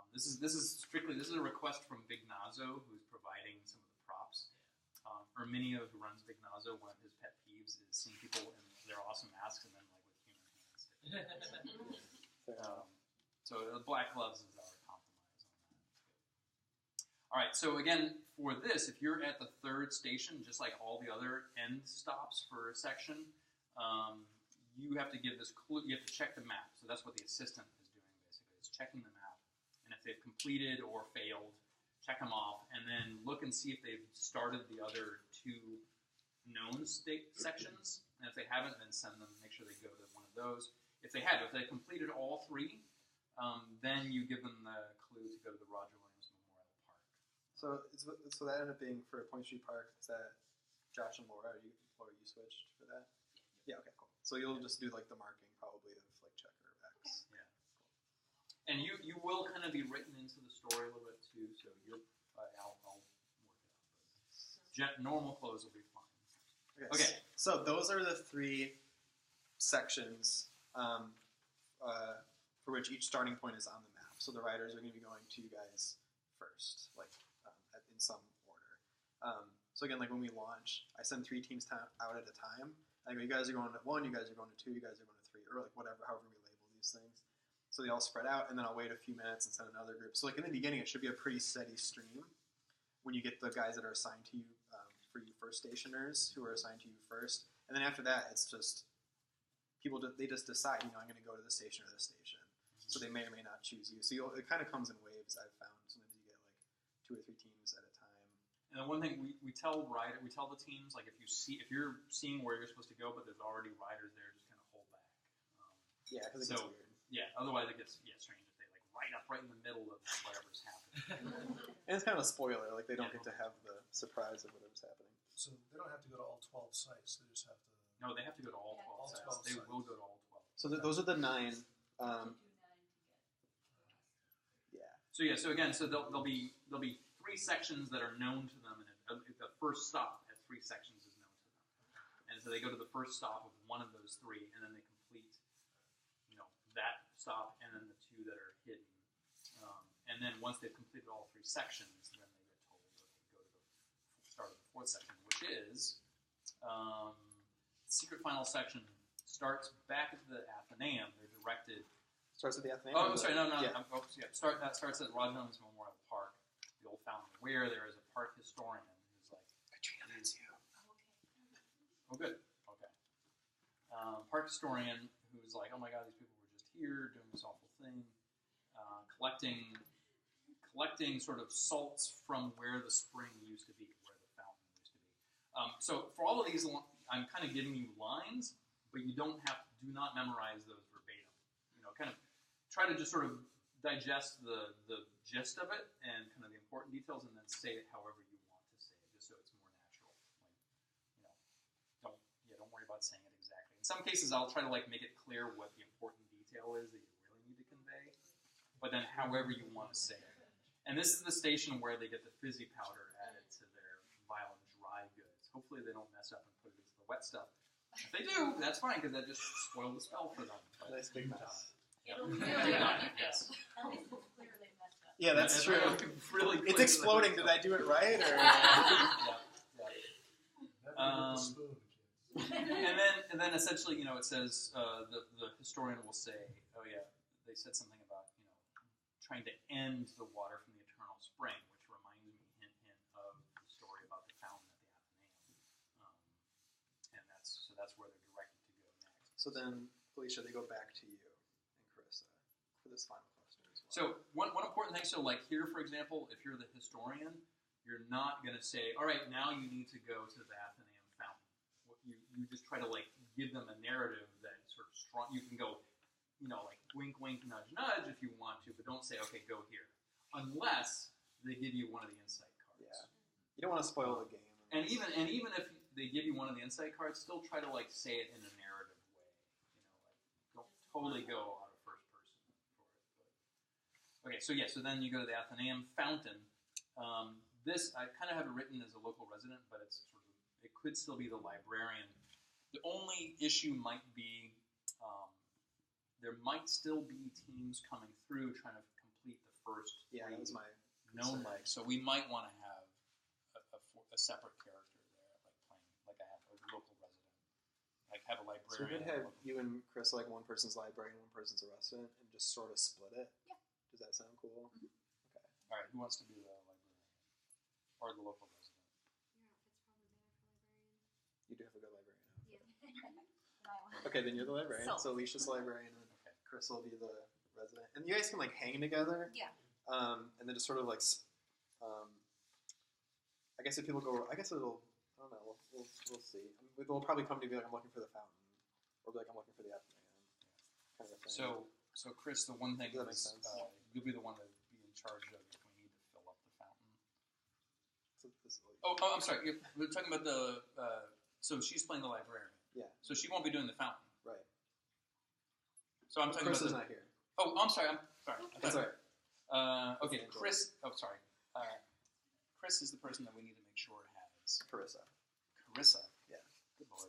them. This is a request from Big Nazo, who's providing some of the props. Erminio, who runs Big Nazo, one of his pet peeves is seeing people in their awesome masks and then with human hands. So the black gloves is our compromise on that. All right, so again, for this, if you're at the third station, just like all the other end stops for a section, you have to give this clue. You have to check the map. So that's what the assistant is doing, basically, is checking the map. And if they've completed or failed, check them off, and then look and see if they've started the other two known sections. And if they haven't, then send them. Make sure they go to one of those. If they have, if they completed all three, then you give them the clue to go to the Roger Williams Memorial Park. So that ended up being for Point Street Park. Is that Josh and Laura? You switched for that? Yeah. Okay. Cool. So you'll just do the marking probably of check or X. Yeah. And you will kind of be written into the story a little bit too. So I'll work it out. But normal clothes will be fine. Okay. So those are the 3 sections for which each starting point is on the map. So the riders are going to be going to you guys first, in some order. So again, when we launch, I send 3 teams out at a time. I go, you guys are going to 1, you guys are going to 2, you guys are going to 3, or whatever, however we label these things. So they all spread out, and then I'll wait a few minutes and send another group. So in the beginning, it should be a pretty steady stream when you get the guys that are assigned to you for you first stationers who are assigned to you first. And then after that, it's just people they just decide, I'm going to go to the station or this station. So they may or may not choose you. So it kind of comes in waves. I've found sometimes you get 2 or 3 teams at a time. And the one thing we tell the teams, if you're seeing where you're supposed to go, but there's already riders there, just kind of hold back. Yeah, because it gets weird. Yeah, otherwise it gets strange if they right in the middle of whatever's happening. And it's kind of a spoiler. They don't get to have the surprise of whatever's happening. So they don't have to go to all 12 sites. They just have to. No, they have to go to all 12 sites. They will go to all 12. So those are the 9. So again, there'll be 3 sections that are known to them, and the first stop at 3 sections is known to them. And so they go to the first stop of one of those 3, and then they complete, that stop, and then the 2 that are hidden. And then once they've completed all 3 sections, then they get told, okay, go to the start of the 4th section, which is secret final section. Starts back at the Athenaeum. They're directed. Starts at the Athenaeum? Oh, sorry, no. Yeah. That starts at Roger Williams Memorial Park, the old fountain, where there is a park historian who's Katrina, that's you. Oh, good. Okay. park historian who's like, oh my god, these people were just here doing this awful thing, collecting sort of salts from where the spring used to be, where the fountain used to be. So for all of these, I'm kind of giving you lines, but you do not memorize those verbatim. Kind of try to just sort of digest the gist of it and kind of the important details, and then say it however you want to say it, just so it's more natural. Don't worry about saying it exactly. In some cases, I'll try to make it clear what the important detail is that you really need to convey, but then however you want to say it. And this is the station where they get the fizzy powder added to their vial of dry goods. Hopefully they don't mess up and put it into the wet stuff. If they do, that's fine, because that just spoiled the spell for them. But, Nice big mess. It'll yes. At least it's clearly messed up. Yeah, that's true. Really It's clear exploding. that Did I do it right? Or? Never get the spoon, kids. and then essentially, it says the historian will say, oh yeah, they said something about trying to end the water from the eternal spring, which reminds me, hint, of the story about the fountain at the Athenaeum, and that's where they're directed to go next. So then, Felicia, they go back to you and Carissa for this final question as well. So one important thing, so here, for example, if you're the historian, you're not going to say, all right, now you need to go to the Athenaeum fountain. You just try to give them a narrative that sort of strong. You can go, wink, wink, nudge, nudge if you want to, but don't say, okay, go here, unless they give you one of the insight cards. Yeah, you don't want to spoil the game. And even if they give you one of the insight cards, still try to say it in a narrative way. Don't totally go out of first person for it. But. Okay, so then you go to the Athenaeum fountain. This I kind of have it written as a local resident, but it could still be the librarian. The only issue might be there might still be teams coming through trying to complete the first Yeah, that was my known concern. leg. So we might want to have a separate character there, like I have a local resident. Have a librarian. So we could have you and Chris, one person's librarian, one person's a resident, and just sort of split it. Yeah. Does that sound cool? Mm-hmm. Okay. All right, who wants to be the librarian or the local resident? You do have a good librarian. Yeah. Okay, then you're the librarian. So Alicia's the librarian, and Chris will be the resident. And you guys can hang together. Yeah. And then just sort of I guess if people go, I guess it'll. I don't know. We'll see. They'll probably come to be like, I'm looking for the fountain, or be like, I'm looking for the Athenaeum. Kind of a thing. So Chris, the one thing Does that make is sense? you'll be the one to be in charge of if we need to fill up the fountain. So this is Oh, I'm sorry. We're talking about the. So she's playing the librarian. Yeah. So she won't be doing the fountain. Right. So I'm talking Chris is about. not here. Oh, I'm sorry. I'm sorry. That's all right. Okay, Chris. Oh, sorry. Chris is the person that we need to make sure has Carissa. Carissa. Yeah. Good lord.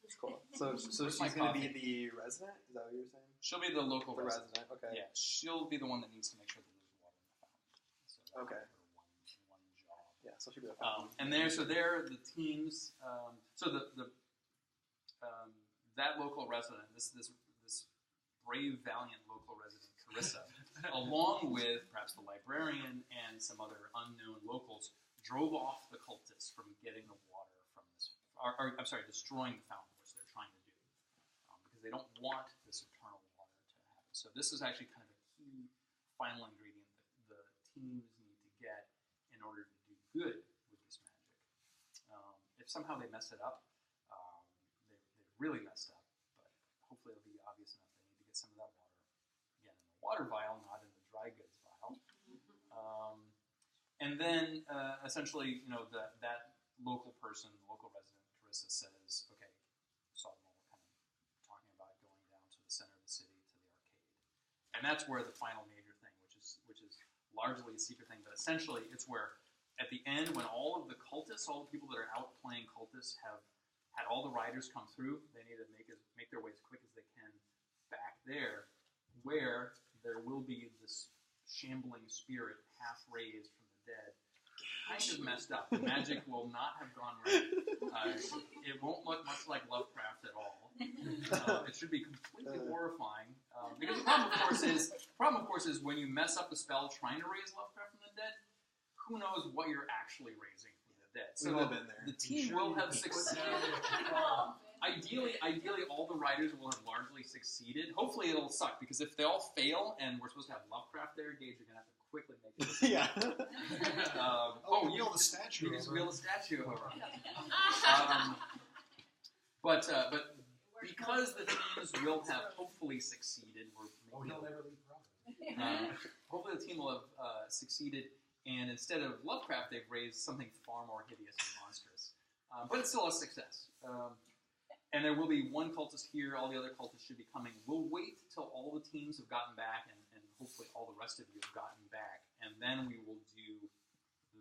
That's cool. So Where's she's my going to be coffee? the resident? Is that what you were saying? She'll be the local The resident. resident, okay. Yeah, she'll be the one that needs to make sure that there's water in the fountain. So that'll Okay. be her one job. Yeah, so she'll be the fountain. And there the teams. So that local resident, this brave, valiant local resident, Carissa, along with perhaps the librarian and some other unknown locals, drove off the cultists from getting the water from this. Destroying the fountain, which they're trying to do, because they don't want this eternal water to happen. So this is actually kind of a key final ingredient that the teams need to get in order to do good with this magic. If somehow they mess it up, they really messed up, but hopefully it'll be obvious enough they need to get some of that water, again, in the water vial, not in the dry goods vial. And then, essentially, that local person, the local resident, Carissa, says, okay, Sodom, we're kind of talking about going down to the center of the city, to the arcade. And that's where the final major thing, which is largely a secret thing, but essentially it's where, at the end, when all of the cultists, all the people that are out playing cultists have had all the riders come through, they need to make their way as quick as they can back there, where there will be this shambling spirit half raised from the dead, kind of messed up. The magic will not have gone right. It won't look much like Lovecraft at all. It should be completely horrifying. Because the problem, of course, is when you mess up a spell trying to raise Lovecraft from the dead, who knows what you're actually raising from the dead. So We've all been there. the team will have success. Ideally, all the riders will have largely succeeded. Hopefully, it'll suck because if they all fail and we're supposed to have Lovecraft there, Gage, you're gonna have to quickly make it. Yeah. Wheel the statue. You just over. wheel the statue over. But because the teams will have hopefully succeeded, Oh, he'll never leave Providence. hopefully the team will have succeeded, and instead of Lovecraft, they've raised something far more hideous and monstrous. But it's still a success. And there will be one cultist here. All the other cultists should be coming. We'll wait till all the teams have gotten back, and hopefully all the rest of you have gotten back, and then we will do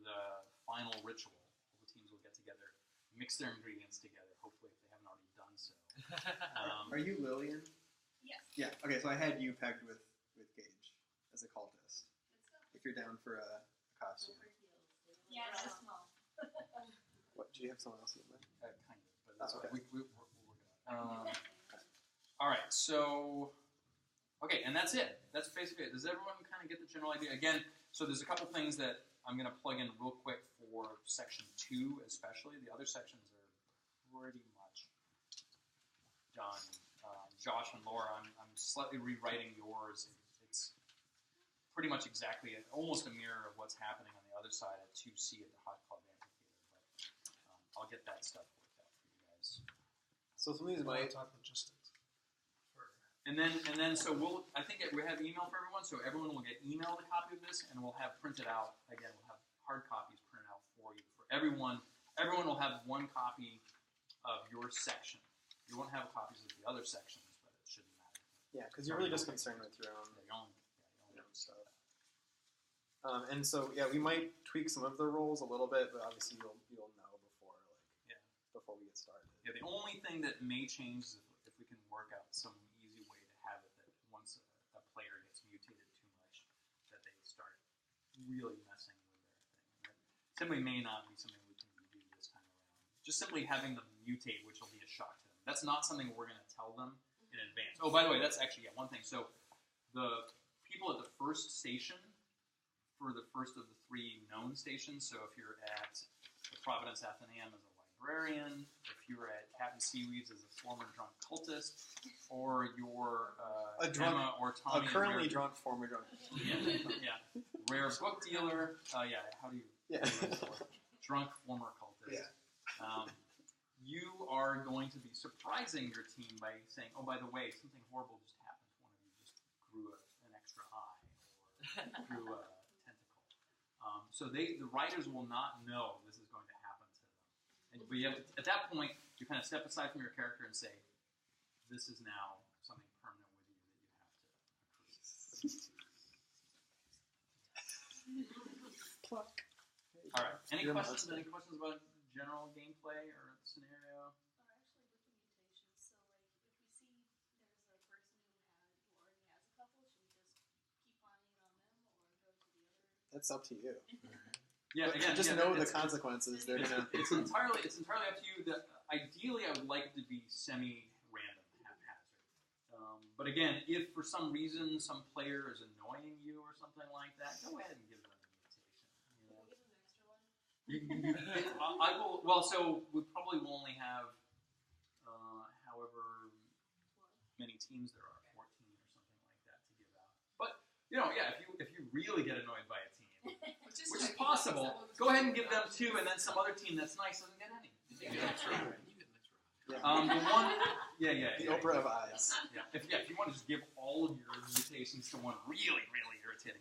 the final ritual. All the teams will get together, mix their ingredients together, hopefully if they haven't already done so. Are you Lillian? Yes. Yeah. Okay, so I had you pegged with Gage as a cultist. If you're down for a costume. Yeah, it's just small. What? Do you have someone else in mind? Kind of, but that's okay. we'll work it out. All right, so okay, and that's it. That's basically it. Does everyone kind of get the general idea? Again, so there's a couple things that I'm going to plug in real quick for section 2, especially. The other sections are pretty much done. Josh and Laura, I'm slightly rewriting yours. It's pretty much exactly almost a mirror of what's happening on the other side at 2C at the Hot Club Amphitheater. But I'll get that stuff worked out for you guys. So some of these Might might. talk logistics. And then so I think we have email for everyone, so everyone will get emailed a copy of this, and we'll have printed out, again, we'll have hard copies printed out for you. For everyone will have one copy of your section. You won't have copies of the other sections, but it shouldn't matter. Yeah, because you're really just concerned with your own stuff. And so yeah, we might tweak some of the roles a little bit, but obviously you'll know before we get started. Yeah, the only thing that may change is if we can work out some easy way to have it that once a player gets mutated too much, that they start really messing with their thing. That simply may not be something we can do this time around. Just simply having them mutate, which will be a shock to them. That's not something we're going to tell them in advance. Oh, by the way, that's actually one thing. So the people at the first station, for the first of the 3 known stations, so if you're at the Providence Athenaeum as a librarian, if you're at Captain Seaweeds as a former drunk cultist, or you're A drunk- Emma or Tommy, currently rare, drunk, former drunk. yeah, rare book dealer. How do you? Yeah. Drunk former cultist. Yeah. You are going to be surprising your team by saying, "Oh, by the way, something horrible just happened. One of you just grew an extra eye or grew a tentacle." So the writers will not know this is going to happen to them. But you have to, at that point, you kind of step aside from your character and say, "This is now something permanent with you that you have to approve." All right. Any You're questions? monster. Any questions about general gameplay or scenario? Or actually with the mutations, so like if we see there's a person who already has a couple, should we just keep finding on them or go to the other? That's up to you. Yeah. But Again, just yeah, know the it's- consequences. They're gonna. It's entirely up to you. That ideally, I would like it to be semi-random, haphazard. But again, if for some reason some player is annoying you or something like that, go ahead and give them a mutation. You know? Can we give them an extra one? I will. Well, so we probably will only have, however many teams there are, 14 or something like that to give out. But if you really get annoyed by a team, which is possible, go ahead and give them 2, and then some other team that's nice doesn't get any. You get an extra eye. The one, The Oprah of eyes. Yeah, if you want to just give all of your mutations to one really, really irritating.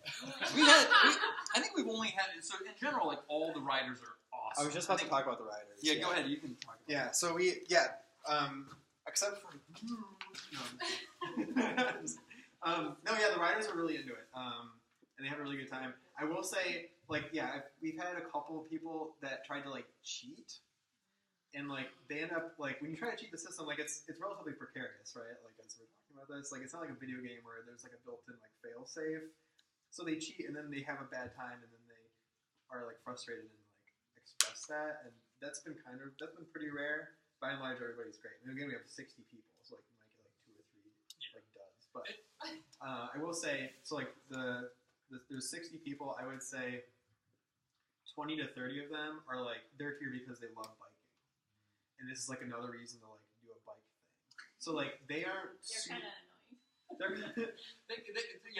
I think we've only had, so in general, like all the writers are awesome. I was just about to talk about the writers. Yeah, go ahead. You can talk about Yeah. it. So except for the writers are really into it, and they have a really good time. I will say, we've had a couple of people that tried to cheat, and they end up when you try to cheat the system, it's relatively precarious, right? As we're talking about this, it's not like a video game where there's a built-in fail safe. So they cheat, and then they have a bad time, and then they are frustrated and express that, and that's been pretty rare. By and large, everybody's great. And again, we have 60 people, so you might get 2 or 3 duds. But I will say, so there's 60 people. I would say 20 to 30 of them are they're here because they love biking, and this is another reason to do a bike So like they aren't. They're kind of annoying. They're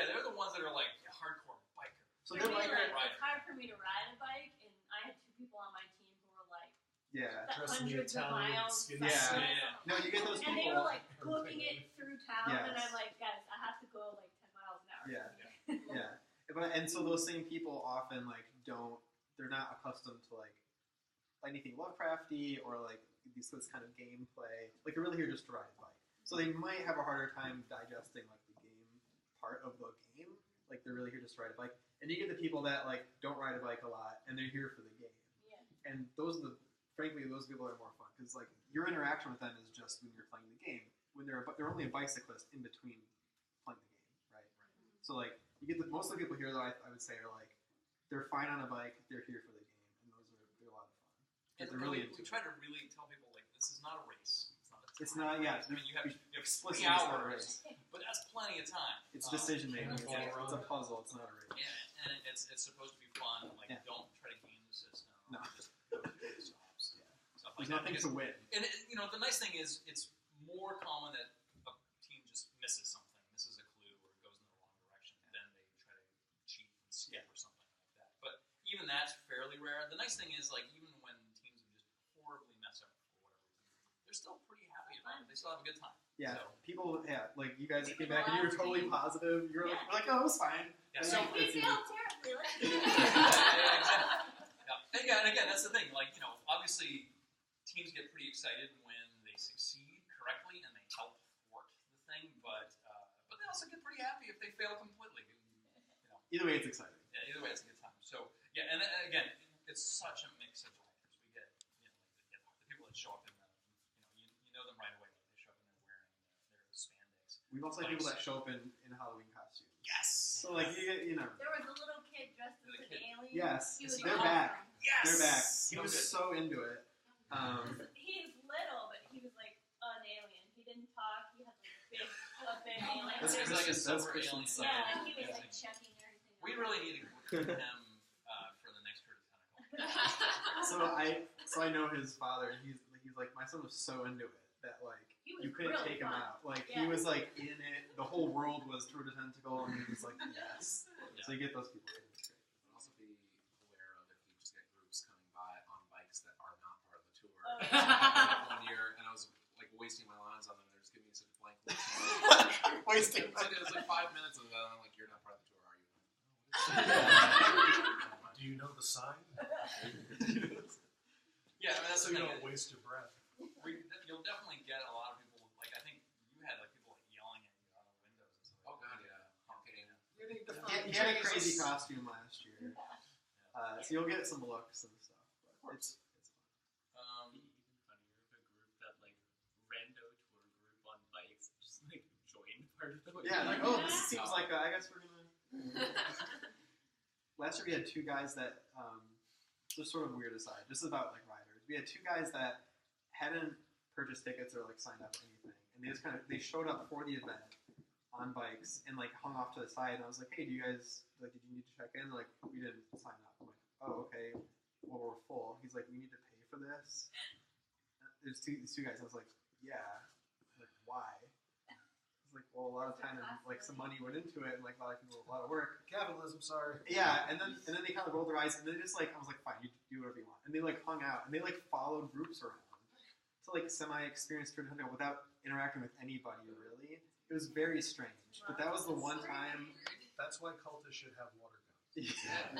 they're the ones that are like hardcore bikers. so For they're me, like like, rider. it's hard for me to ride a bike, and I had 2 people on my team who were like yeah. Trust me, hundreds of Italian miles. skinny Yeah. sweat. Yeah. No, you get those And people. they were like booking it through town, and Yes. I'm like, guys, I have to go like 10 miles an hour. Yeah. Yeah, and so those same people often like don't. They're not accustomed to like anything Lovecrafty or like this kind of gameplay. Like they're really here just to ride a bike. So they might have a harder time digesting like the game part of the game. Like they're really here just to ride a bike. And you get the people that like don't ride a bike a lot and they're here for the game. Yeah. And those are frankly those people are more fun because like your interaction with them is just when you're playing the game. When they're only a bicyclist in between playing the game, right? So like you get most of the people here though I would say are like they're fine on a bike. They're here for the game, and they're a lot of fun. And They're really we try to really tell people like this is not a race. It's not a time. It's not. Yeah, I mean, you have 3 explicitly it's not a hours, race. but that's plenty of time. It's decision making. It's Yeah. a puzzle. It's not a race. Yeah, and it's supposed to be fun. Like, Yeah. don't try to game the system. No. Just go through the stops. Yeah. Stuff like There's that. nothing Because- to win. And the nice thing is, it's more common that a team just misses something, misses a clue, or goes in the wrong direction, than they try to cheat and skip or something like that. But even that's fairly rare. The nice thing is, like, even when teams have just horribly mess up for whatever reason, they're still pretty happy about it. They still have a good time. Yeah, So, people. Yeah, like you guys People came back and you were laugh. totally positive. You were Yeah. like, oh, it was fine. yeah, And so Like, we it's feel easy. terribly. Like, Yeah, and again, that's the thing. Like, obviously, teams get pretty excited when they succeed correctly and they help thwart the thing, but they also get pretty happy if they fail completely. Either way, it's exciting. Yeah, either way, it's a good time. So, yeah, and again, it's such a mix of riders. We get, the people that show up in the, you know them right away. Like they show up and they're wearing their spandex. We've also had people that show up in Halloween costumes. Yes. So like you get, there was a little kid dressed as an alien. Yes, He was they're awesome. back. Yes. They're back. He So was good. so into it. He's little, but he was like an alien. He didn't talk. He had like a big alien. That's It's like a Christian- that's silver Christian alien. stuff. Yeah, and he was Yeah. like checking everything. We out. really need to recruit him for the next Herd of Tentacle. So I know his father. He's like my son was so into it that like He was you couldn't really take him fun. out. Like Yeah. he was like in it. The whole world was True to Tentacle, and he was like yes. Yeah. So you get those people. Too. It's great. Also be aware of if you just get groups coming by on bikes that are not part of the tour. Oh, I went one year and I was like wasting my lines on them. They're just giving me such blank looks. Wasting. It was like 5 minutes of that. I'm like, you're not part of the tour, are you? Do you know the sign? Yeah, I mean, that's So the you thing. don't waste your breath. You'll definitely get a lot of people. Like I think you had like people like yelling at you out of windows and stuff. Oh god, yeah. Honking. He had a crazy costume last year. So you'll get some looks and stuff. But it's fun. It'd be even funnier if a group that like rando tour group on bikes just like joined part of the way. Yeah, like, oh, this seems like I guess we're gonna. Last year we had 2 guys that just sort of weird aside. This is about like riders. We had 2 guys that hadn't purchased tickets or like signed up or anything, and they showed up for the event on bikes and like hung off to the side. And I was like, hey, do you guys like did you need to check in? Like we didn't sign up. I'm like, oh okay, well we're full. He's like, we need to pay for this. There's these 2 guys. I was like, yeah. I'm like why? It's like, well, a lot of time and like some money went into it, and like a lot of people, a lot of work. Capitalism, sorry. Yeah, and then they kind of rolled their eyes, and they just like I was like, fine, you do whatever you want, and they like hung out, and they like followed groups around to like semi-experienced Tour de Tentacle without interacting with anybody really. It was very strange, but that was the one time. That's why cultists should have water guns. Yeah,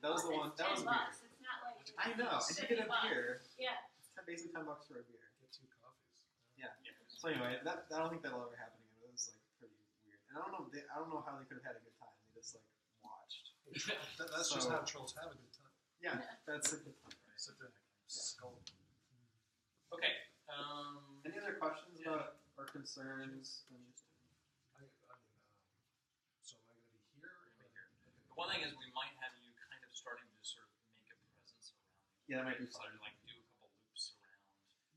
that was the one. That was $10. weird. It's not like I know, and you get a beer. Yeah. It's basically $10 for a beer. Get 2 coffees. So anyway, I don't think that'll ever happen again. It was like pretty weird, and I don't know how they could have had a good time. They just like watched. That's just So- how trolls have a good time. Yeah, that's a good point. Right? Sit there, skull. Okay. Any other questions about or concerns? So am I going to be here? The one thing is we might have you kind of starting to sort of make a presence around. Yeah, that might be Start fun. to like do a couple loops around.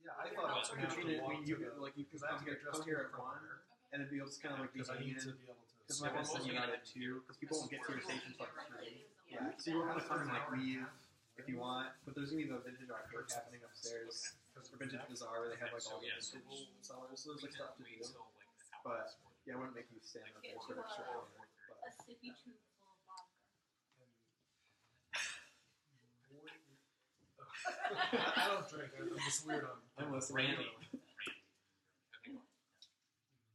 Yeah, I thought I was going to have to Katrina, walk when you to the, like you because could I have to get dressed come here at from 1, there. and then be able to kind of like be Because I hanging need to in. be able to. Because like I said, you got at 2, because people won't get to your station until like 3. Yeah, so you won't have to come and like leave. if you want. But there's gonna be the vintage arcade happening upstairs, Because or vintage bazaar where they have like So, all the yeah, so vintage we'll- sellers. So there's We like can stuff to wait do. till like the But, hours for Yeah, I wouldn't make you stand up Get there for you extra a- hour. A sippy tube full of vodka. I don't drink. I'm just weird on. I'm listening. Randy.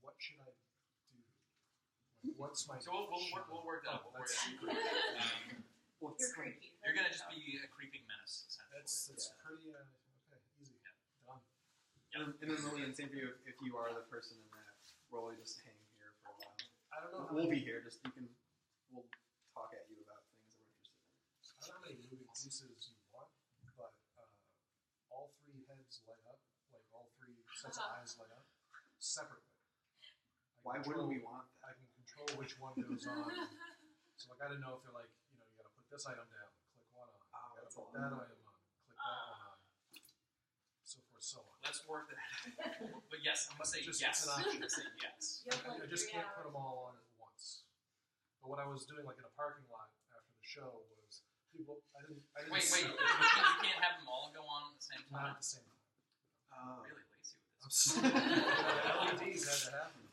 What should I do? Like, what's my? So we'll work that out. We'll work That's it out. What's You're creepy. You're gonna just be a creeping menace, essentially. That's Yeah. pretty okay. Easy. Done. And then Lillian, same for you. If you are the person in that role, you just hang here for a while. I don't know. We'll be here. Just we'll talk at you about things that we're interested in. I don't know how many moving pieces you want, but all three heads light up, like all three sets of eyes light up separately. Why wouldn't we want I that? can control which one goes on. So like I don't know if they're like, you gotta put this item down, click one on. Oh, You that's gotta a put lot. that item on, click that one on. So forth, so on. Let's work that out. But yes, I'm gonna say Just- yes. it's an option. I'm gonna say yes. You have I like just 3 can't put hours. them all on at once. But what I was doing like in a parking lot after the show was people. I didn't Wait, see- you can't have them all go on at the same not time. at the same time. Oh. Really lazy with I'm this. sorry. LEDs had to happen.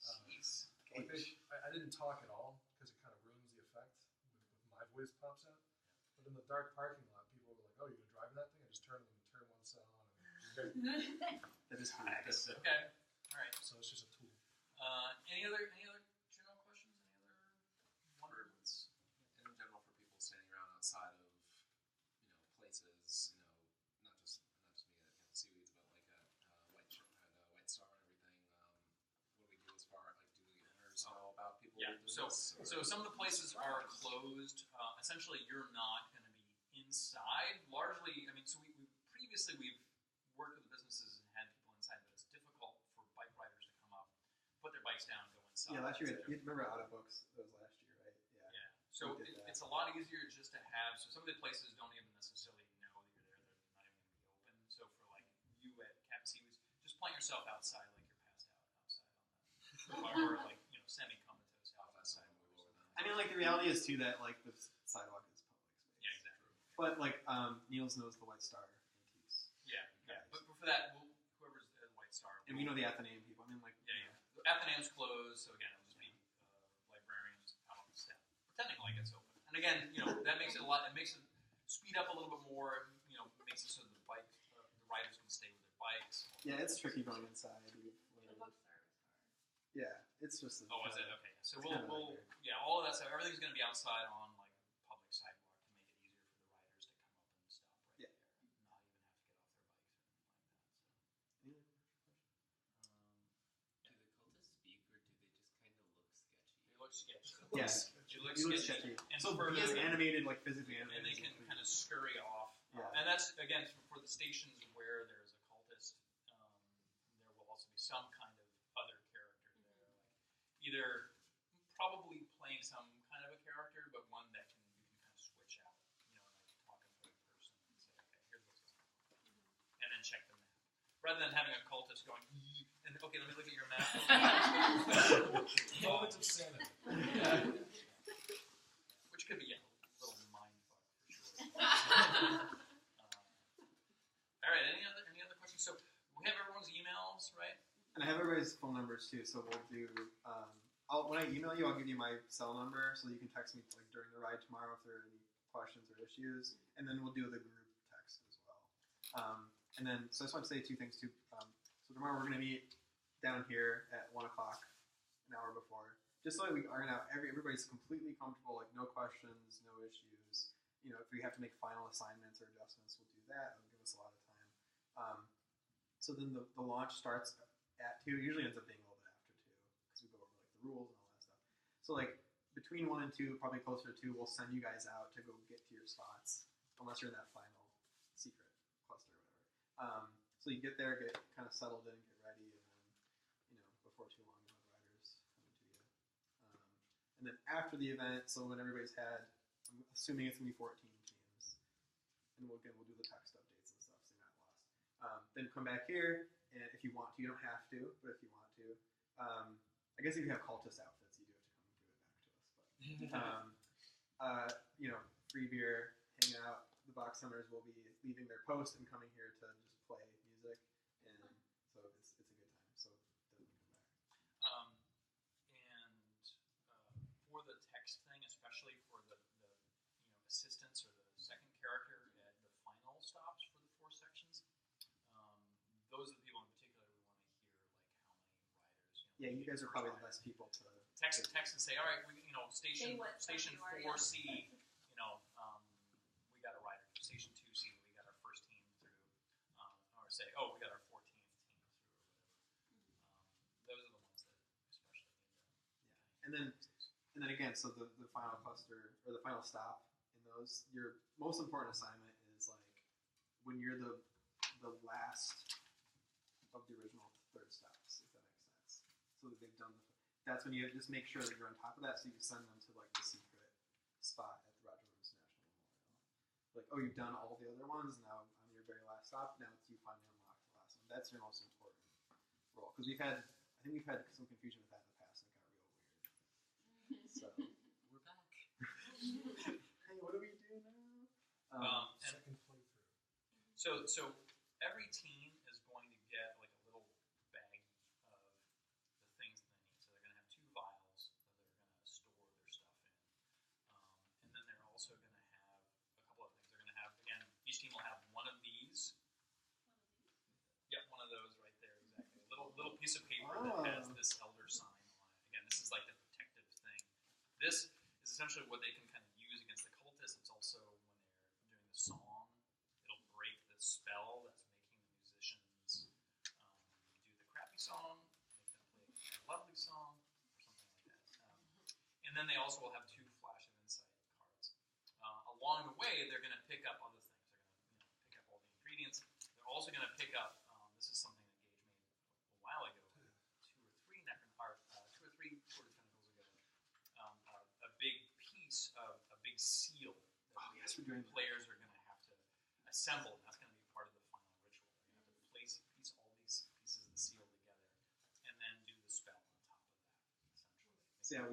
Jeez. Like I didn't talk at all because it kind of ruins the effect with my voice pops out. But in the dark parking lot, people were like, "Oh, you're gonna drive that thing?" I just turn one cell on, That is Nice. Okay. All right. so it's just a tool. Any other general questions? Any other wonderments? In general, for people standing around outside of, places, not just me at Seaweeds, but like at White Star and everything. What do we do as far like do the owners know about people? Yeah. doing So this, or- so some of the places are closed. Essentially, you're not going to be inside. Largely, I mean, so we've worked with the businesses and had people inside, but it's difficult for bike riders to come up, put their bikes down, go inside. Yeah, last year, etc. you remember Auto Books? That was last year, right? Yeah. Yeah. So We did that. it's a lot easier just to have. So some of the places don't even necessarily know that you're there. They're not even going to be open. So for like you at Captain Seaweeds, just plant yourself outside like you're passed out outside on the or like semi-comatose outside. I mean, like the reality is too that like the sidewalk is public space. Yeah, exactly. But like Niels knows the White Star antiques, Yeah. But for that, whoever's the White Star. and we know the Athenaeum people. I mean, like Yeah. The Athenaeum's closed, so again, it'll just be librarians out on the step, pretending like it's open. And again, that makes it a lot. It makes it speed up a little bit more. Makes it so the riders can stay with their bikes. Yeah, it's tricky going inside. Get a book service card. Yeah, it's just. Oh, is it? Okay. So It's kind of we'll nightmare. all of that stuff. Everything's going to be outside on like a public sidewalk to make it easier for the riders to come up and stop right Yeah. there, not even have to get off their bikes or anything like that. So. Do the cultists speak, or do they just kind of look sketchy? They look sketchy. Yes. It looks He looks sketchy. sketchy. And So for he is animated, like physically animated. and they can kind of scurry off. Yeah. And that's again for the stations where there's a cultist. There will also be some kind of other character there, like either probably playing some kind of a character, but one that you can kind of switch out. Like talk in third person and say, okay, here's what's going on, and then check the map, rather than having a cultist going. And okay, let me look at your map. Moment of sanity. Which could be a little mind fuck for sure. All right. Any other questions? So we have everyone's emails, right? And I have everybody's phone numbers too, so we'll do. When I email you, I'll give you my cell number so you can text me like during the ride tomorrow if there are any questions or issues, and then we'll do the group text as well. And then, so I just want to say two things too. So tomorrow we're going to meet down here at 1 o'clock, an hour before, just so that we iron out everybody's completely comfortable, like no questions, no issues. If we have to make final assignments or adjustments, we'll do that. It'll give us a lot of time. So then the launch starts at 2. It usually ends up being a little bit after 2 because we go over like the rules and all that stuff. So like between 1 and 2, probably closer to 2, we'll send you guys out to go get to your spots, unless you're in that final secret cluster or whatever. So you get there, get kind of settled in, get ready, and then before too long, you'll have riders coming to you. And then after the event, so when everybody's had, I'm assuming it's gonna be 14 teams, and we'll do the text updates and stuff, so you're not lost. Then come back here, and if you want to, you don't have to, but if you want to, I guess if you have cultist outfits, you do have to come and give it back to us. But free beer, hang out, the centers will be leaving their post and coming here to just play music, and so it's a good time. So definitely come back. And for the text thing, especially for the assistants or the second character at the final stops for the 4 sections, those are the people in particular we want to hear, like how many riders. Yeah, you guys are probably the best people to text and say, all right, Say what station side you are, 4C, we got a rider. Station 2C, we got our first team through, or say, we got our 14th team through, or whatever. Those are the ones that especially need to. And then again, so the final cluster or the final stop in those, your most important assignment is like when you're the last of the original 3rd stops, if that makes sense. So that they've done that's when you just make sure that you're on top of that, so you send them to like the secret spot at the Roger Williams National Memorial. Like, oh, you've done all the other ones, now I'm your very last stop. Now it's you finally unlock the last one. That's your most important role, because I think we've had some confusion with that in the past, and it got real weird. So We're back. hey, what do we do now? And Second playthrough. so every team is going to get like a little bag of the things that they need. So they're going to have 2 vials that they're going to store their stuff in, and then they're also going to have a couple of things. They're going to have, again, each team will have one of these. Yep, one of those right there, exactly. A little piece of paper that has this elder sign on it. Again, this is like the protective thing. This is essentially what they can kind of use against the cultists. It's also when they're doing the song, it'll break the spell that's making the musicians do the crappy song, make them play a lovely song, or something like that. And then they also will have 2 flash of insight cards. Along the way, they're going to pick up other things. They're going to pick up all the ingredients. They're also going to pick up. This is something that Gage made a while ago, 2 or 3 quarter tentacles ago. A big piece of a big seal that players are going to have to assemble, and that's going to be part of the final ritual. They're going to have to piece all these pieces of the seal together, and then do the spell on top of that. Essentially. So yeah,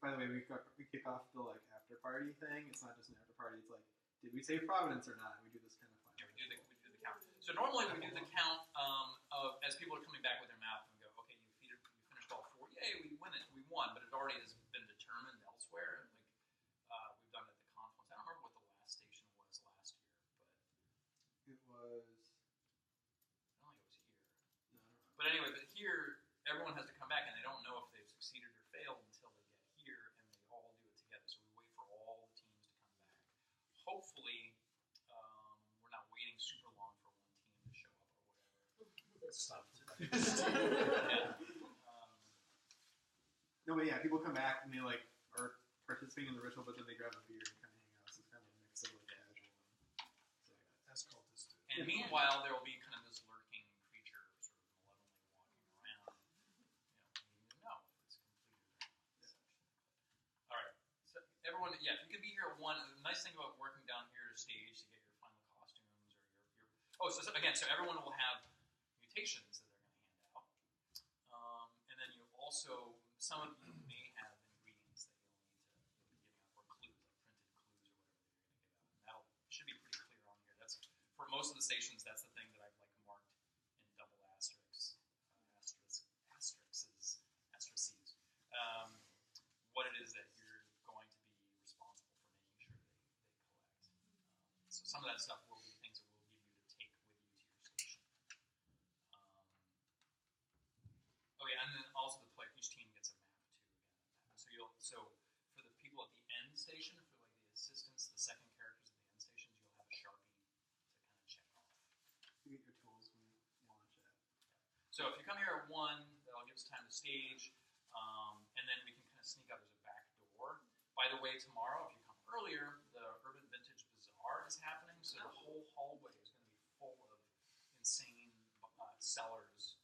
by the way, we kick off the like after party thing. It's not just an after party. It's like, did we save Providence or not? We do this kind of fun. Yeah, we do the count. So normally we do the count of as people are coming back with their map, and we go, okay, you finished all 4. Yay, we won. But it already has been determined elsewhere. Like we've done it at the conference. I don't remember what the last station was last year, but It was. I don't think it was here. No, I don't remember. But anyway, here everyone has to come back, and they don't know if they've succeeded or failed until they get here, and they all do it together. So we wait for all the teams to come back. Hopefully, we're not waiting super long for one team to show up or whatever. Stop. Yeah. No, but yeah, people come back and they like are participating in the ritual, but then they grab a beer and kind of hang out. So it's kind of a mix of like casual and so yeah. As cultists do. And meanwhile, there will be kind of this lurking creature sort of malevolently walking around. We need to know if it's completed or not. All right. So everyone, if you could be here at 1, the nice thing about working down here to stage to get your final costumes or your so everyone will have mutations that they're going to hand out. And then you also, some of you may have ingredients that you'll be giving out, or clues, like printed clues or whatever that you're going to give out. And that should be pretty clear on here. That's for most of the stations. That's the thing that I've like marked in double asterisks. What it is that you're going to be responsible for making sure they collect. So some of that stuff will be things that we'll give you to take with you to your station. And then also each team gets a map too. So for the people at the end station, for like the assistants, the second characters at the end stations, you'll have a Sharpie to kind of check off. You get your tools when you launch it. So if you come here at 1, that'll give us time to stage, and then we can kind of sneak out. There's a back door. By the way, tomorrow, if you come earlier, the Urban Vintage Bazaar is happening, so the whole hallway is going to be full of insane sellers.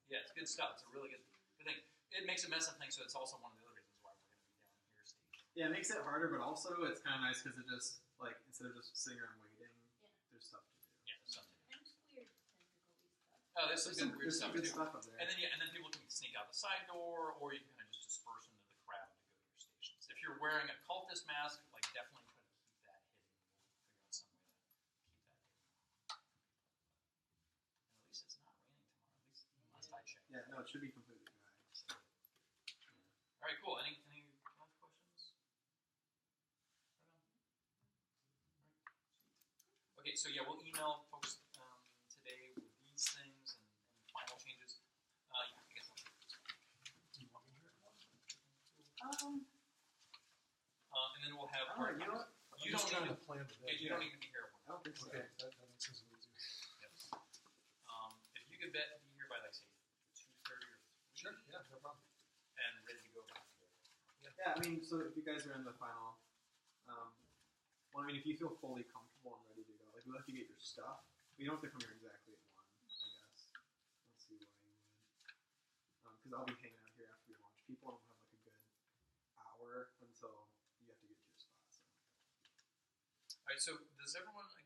Yeah, it's good stuff. It's a really good thing. It makes a mess of things, so it's also one of the other reasons why we're going to be down here staging. Yeah, it makes it harder, but also it's kind of nice because it just like instead of just sitting around waiting, there's stuff to do. Yeah, there's something. And it's weird tentacle-y stuff. Oh, there's some good weird There's stuff some good too. stuff up there. And then people can sneak out the side door, or you can kind of just disperse into the crowd to go to your stations. If you're wearing a cultist mask, like definitely try to keep that hidden. We'll figure out some way Yeah, no, it should be completely dry. So. All right, cool. Any last questions? Okay, so yeah, we'll email folks today with these things and final changes. Yeah, I guess I'll take this one. Do you want me to hear it? And then we'll have. Oh, you know what? You don't trying need to plan the yeah, day. you don't need to be here at one. I don't think so. Okay, that makes sense easier. Yes. If you could be here by like say 2:30 or 3, Sure, yeah, no problem. and ready to go. Yeah, I mean, so if you guys are in the final, well, I mean, if you feel fully comfortable and ready to go, like, we'll let you get your stuff. But you don't have to come here exactly at 1, I guess. Let's see why you would. Because I'll be hanging out here after we launch people, and we'll have like a good hour until you have to get to your spot. So. All right. So does everyone has an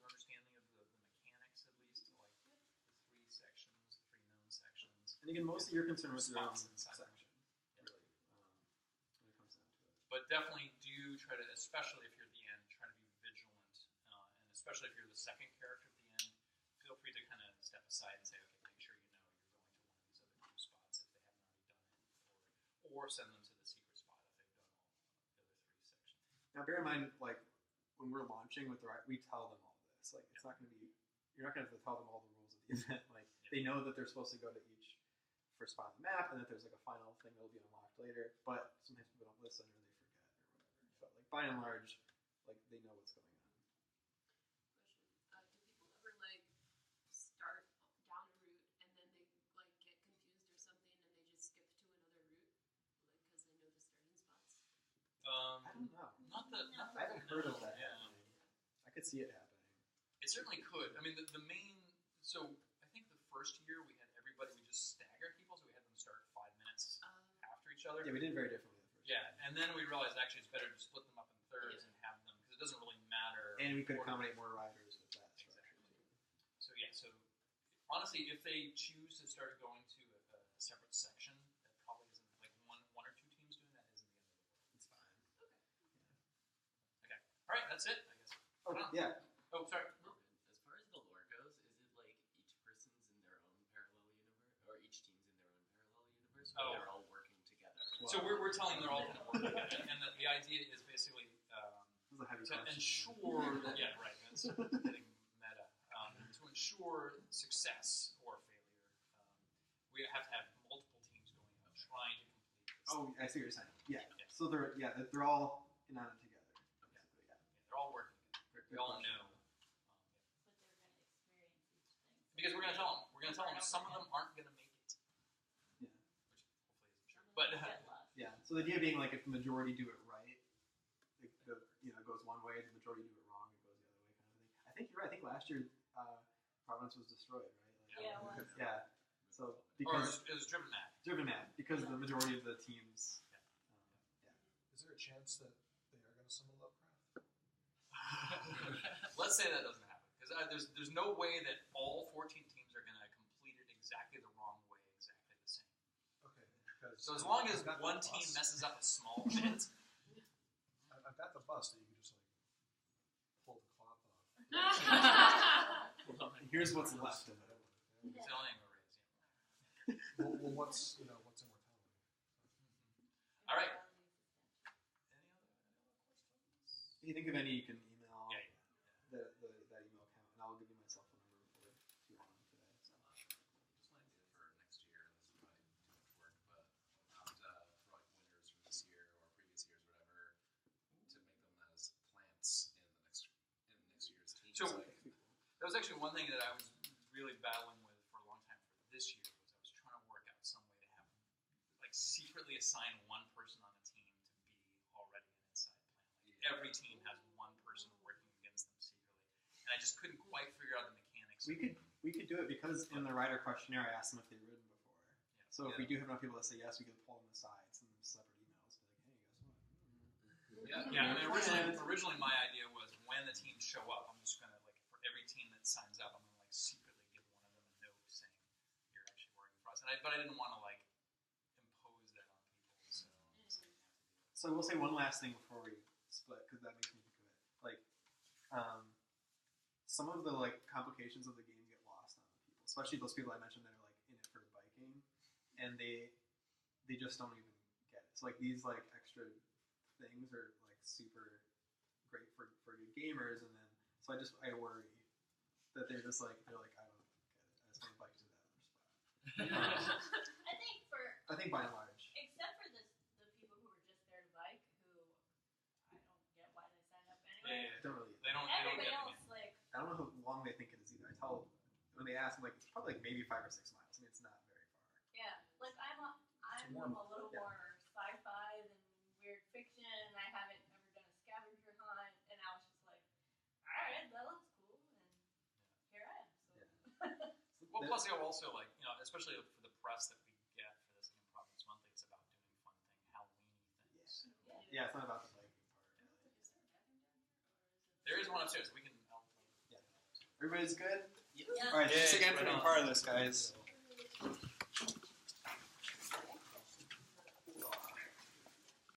understanding of the mechanics at least, like the 3 sections, 3 known sections. And again, most of your concern was your own Spots inside. section, really, when it comes down to it. But definitely do try to, especially if you're at the end, try to be vigilant, and especially if you're the second character at the end, feel free to kind of step aside and say, okay, make sure you know you're going to one of these other group spots if they haven't already done it, or send them to the secret spot if they've done all the other 3 sections. Now, bear in mind, like, when we're launching with the we tell them all this. Like, it's not going to be, you're not going to have to tell them all the rules of the event. Like, they know that they're supposed to go to each first spot on the map, and that there's like a final thing that'll be unlocked later. But sometimes people don't listen or they forget or whatever. But like, by and large, like, they know what's going on. Question: do people ever like start down a route and then they like get confused or something and they just skip to another route, like because they know the starting spots? I don't know. Not I haven't heard of that Yeah. happening. I could see it happening. It certainly could. I mean, the main. So I think the first year we had everybody. We just staggered people, so we had them start 5 minutes after each other. Yeah, we did very differently the first Yeah, time. and then we realized actually it's better to split them up in thirds and have them because it doesn't really matter. And we could order. accommodate more riders with that structure. Exactly. So yeah, so honestly, if they choose to start going to a separate section, that probably isn't like one or 2 teams doing that isn't the end of the world. It's fine. Okay. All right, that's it. I guess. Oh, yeah. Oh, sorry. As far as the lore goes, is it like each person's in their own parallel universe, or each team's in their own parallel universe, or Oh. they're all working together? So we're telling them they're all kind of working together, and the idea is basically This is a heavy to question. ensure that it's getting meta. To ensure success or failure, we have to have multiple teams going out trying to complete this. Oh, I see what you're saying. Yeah. Yeah. So they're all in on it together. Okay. Basically, yeah. Yeah, they're all working. We all know. But they're going to experience each thing. Because we're going to tell them. We're going to tell them some of them aren't going to make it. Yeah. Which hopefully isn't true. But Get lost. Yeah. So the idea being like if the majority do it right, it goes one way. If the majority do it wrong, it goes the other way, kind of thing. I think you're right. I think last year Providence was destroyed, right? Like, Yeah, it was. Yeah. So or because it was driven mad. driven mad because the majority of the teams. Is there a chance that they are going to summon Lovecraft? Let's say that doesn't happen because there's no way that all 14 teams are going to complete it exactly the wrong way, exactly the same. Okay. Because So as long as I've got one the team bus. messes up a small bit, I've got the bus that you can just like pull the cloth off. Here's what's left of it. it's the only thing we're raising. Well, what's immortality? All right. Any other questions? If you think of any, you can email Yeah. that email account, and I'll give you my cell phone number before too long today. So. Just an idea for next year, and this might too much work, but about for like winners from this year or previous years, whatever, to make them as plants in next year's team. So- like, That was actually one thing that I was really battling with for a long time for this year was I was trying to work out some way to have like secretly assign one person on a team to be already an inside plan. Like every team has one person working against them secretly, and I just couldn't quite figure out the mechanics. We could do it because in the rider questionnaire I asked them if they'd ridden before. Yeah. So if we do have enough people that say yes, we could pull them aside, send them separate emails, be like, hey, guess what? Yeah. I mean, originally my idea was when the teams show up, I'm just gonna like for every team that signs up, I'm gonna like secretly give one of them a note saying you're actually working for us. But I didn't want to like impose that on people. So we'll say one last thing before we split, because that makes me think of it. Like, some of the like complications of the game get lost on the people, especially those people I mentioned that are like in it for the and they just don't even get it. So like these like extra things are like super great for good gamers, and then so I worry that they're like I don't get it. I just want to bike to that other spot. I think by and large, except for the people who are just there to bike, who I don't get why they sign up anyway. I don't really. They don't Everybody get the else, like, I don't know how long they think it is either. I tell when they ask, I'm like, it's probably like maybe 5 or 6 miles. I mean, it's not very far. yeah, like I'm a warm little Yeah. more sci-fi than weird fiction. And I haven't ever done a scavenger hunt, and I was just like, all right, that looks cool, and here I am. So. Well, plus you'll also like especially for the press that we get for this game Providence Monthly, it's about doing fun Halloween things. Yeah, it's not about the biking part. Really. Is there a bathroom down here, or is it? There is one upstairs. We can. Everybody's good? Yeah. All right, thanks Yeah, again right for being on. part of this, guys.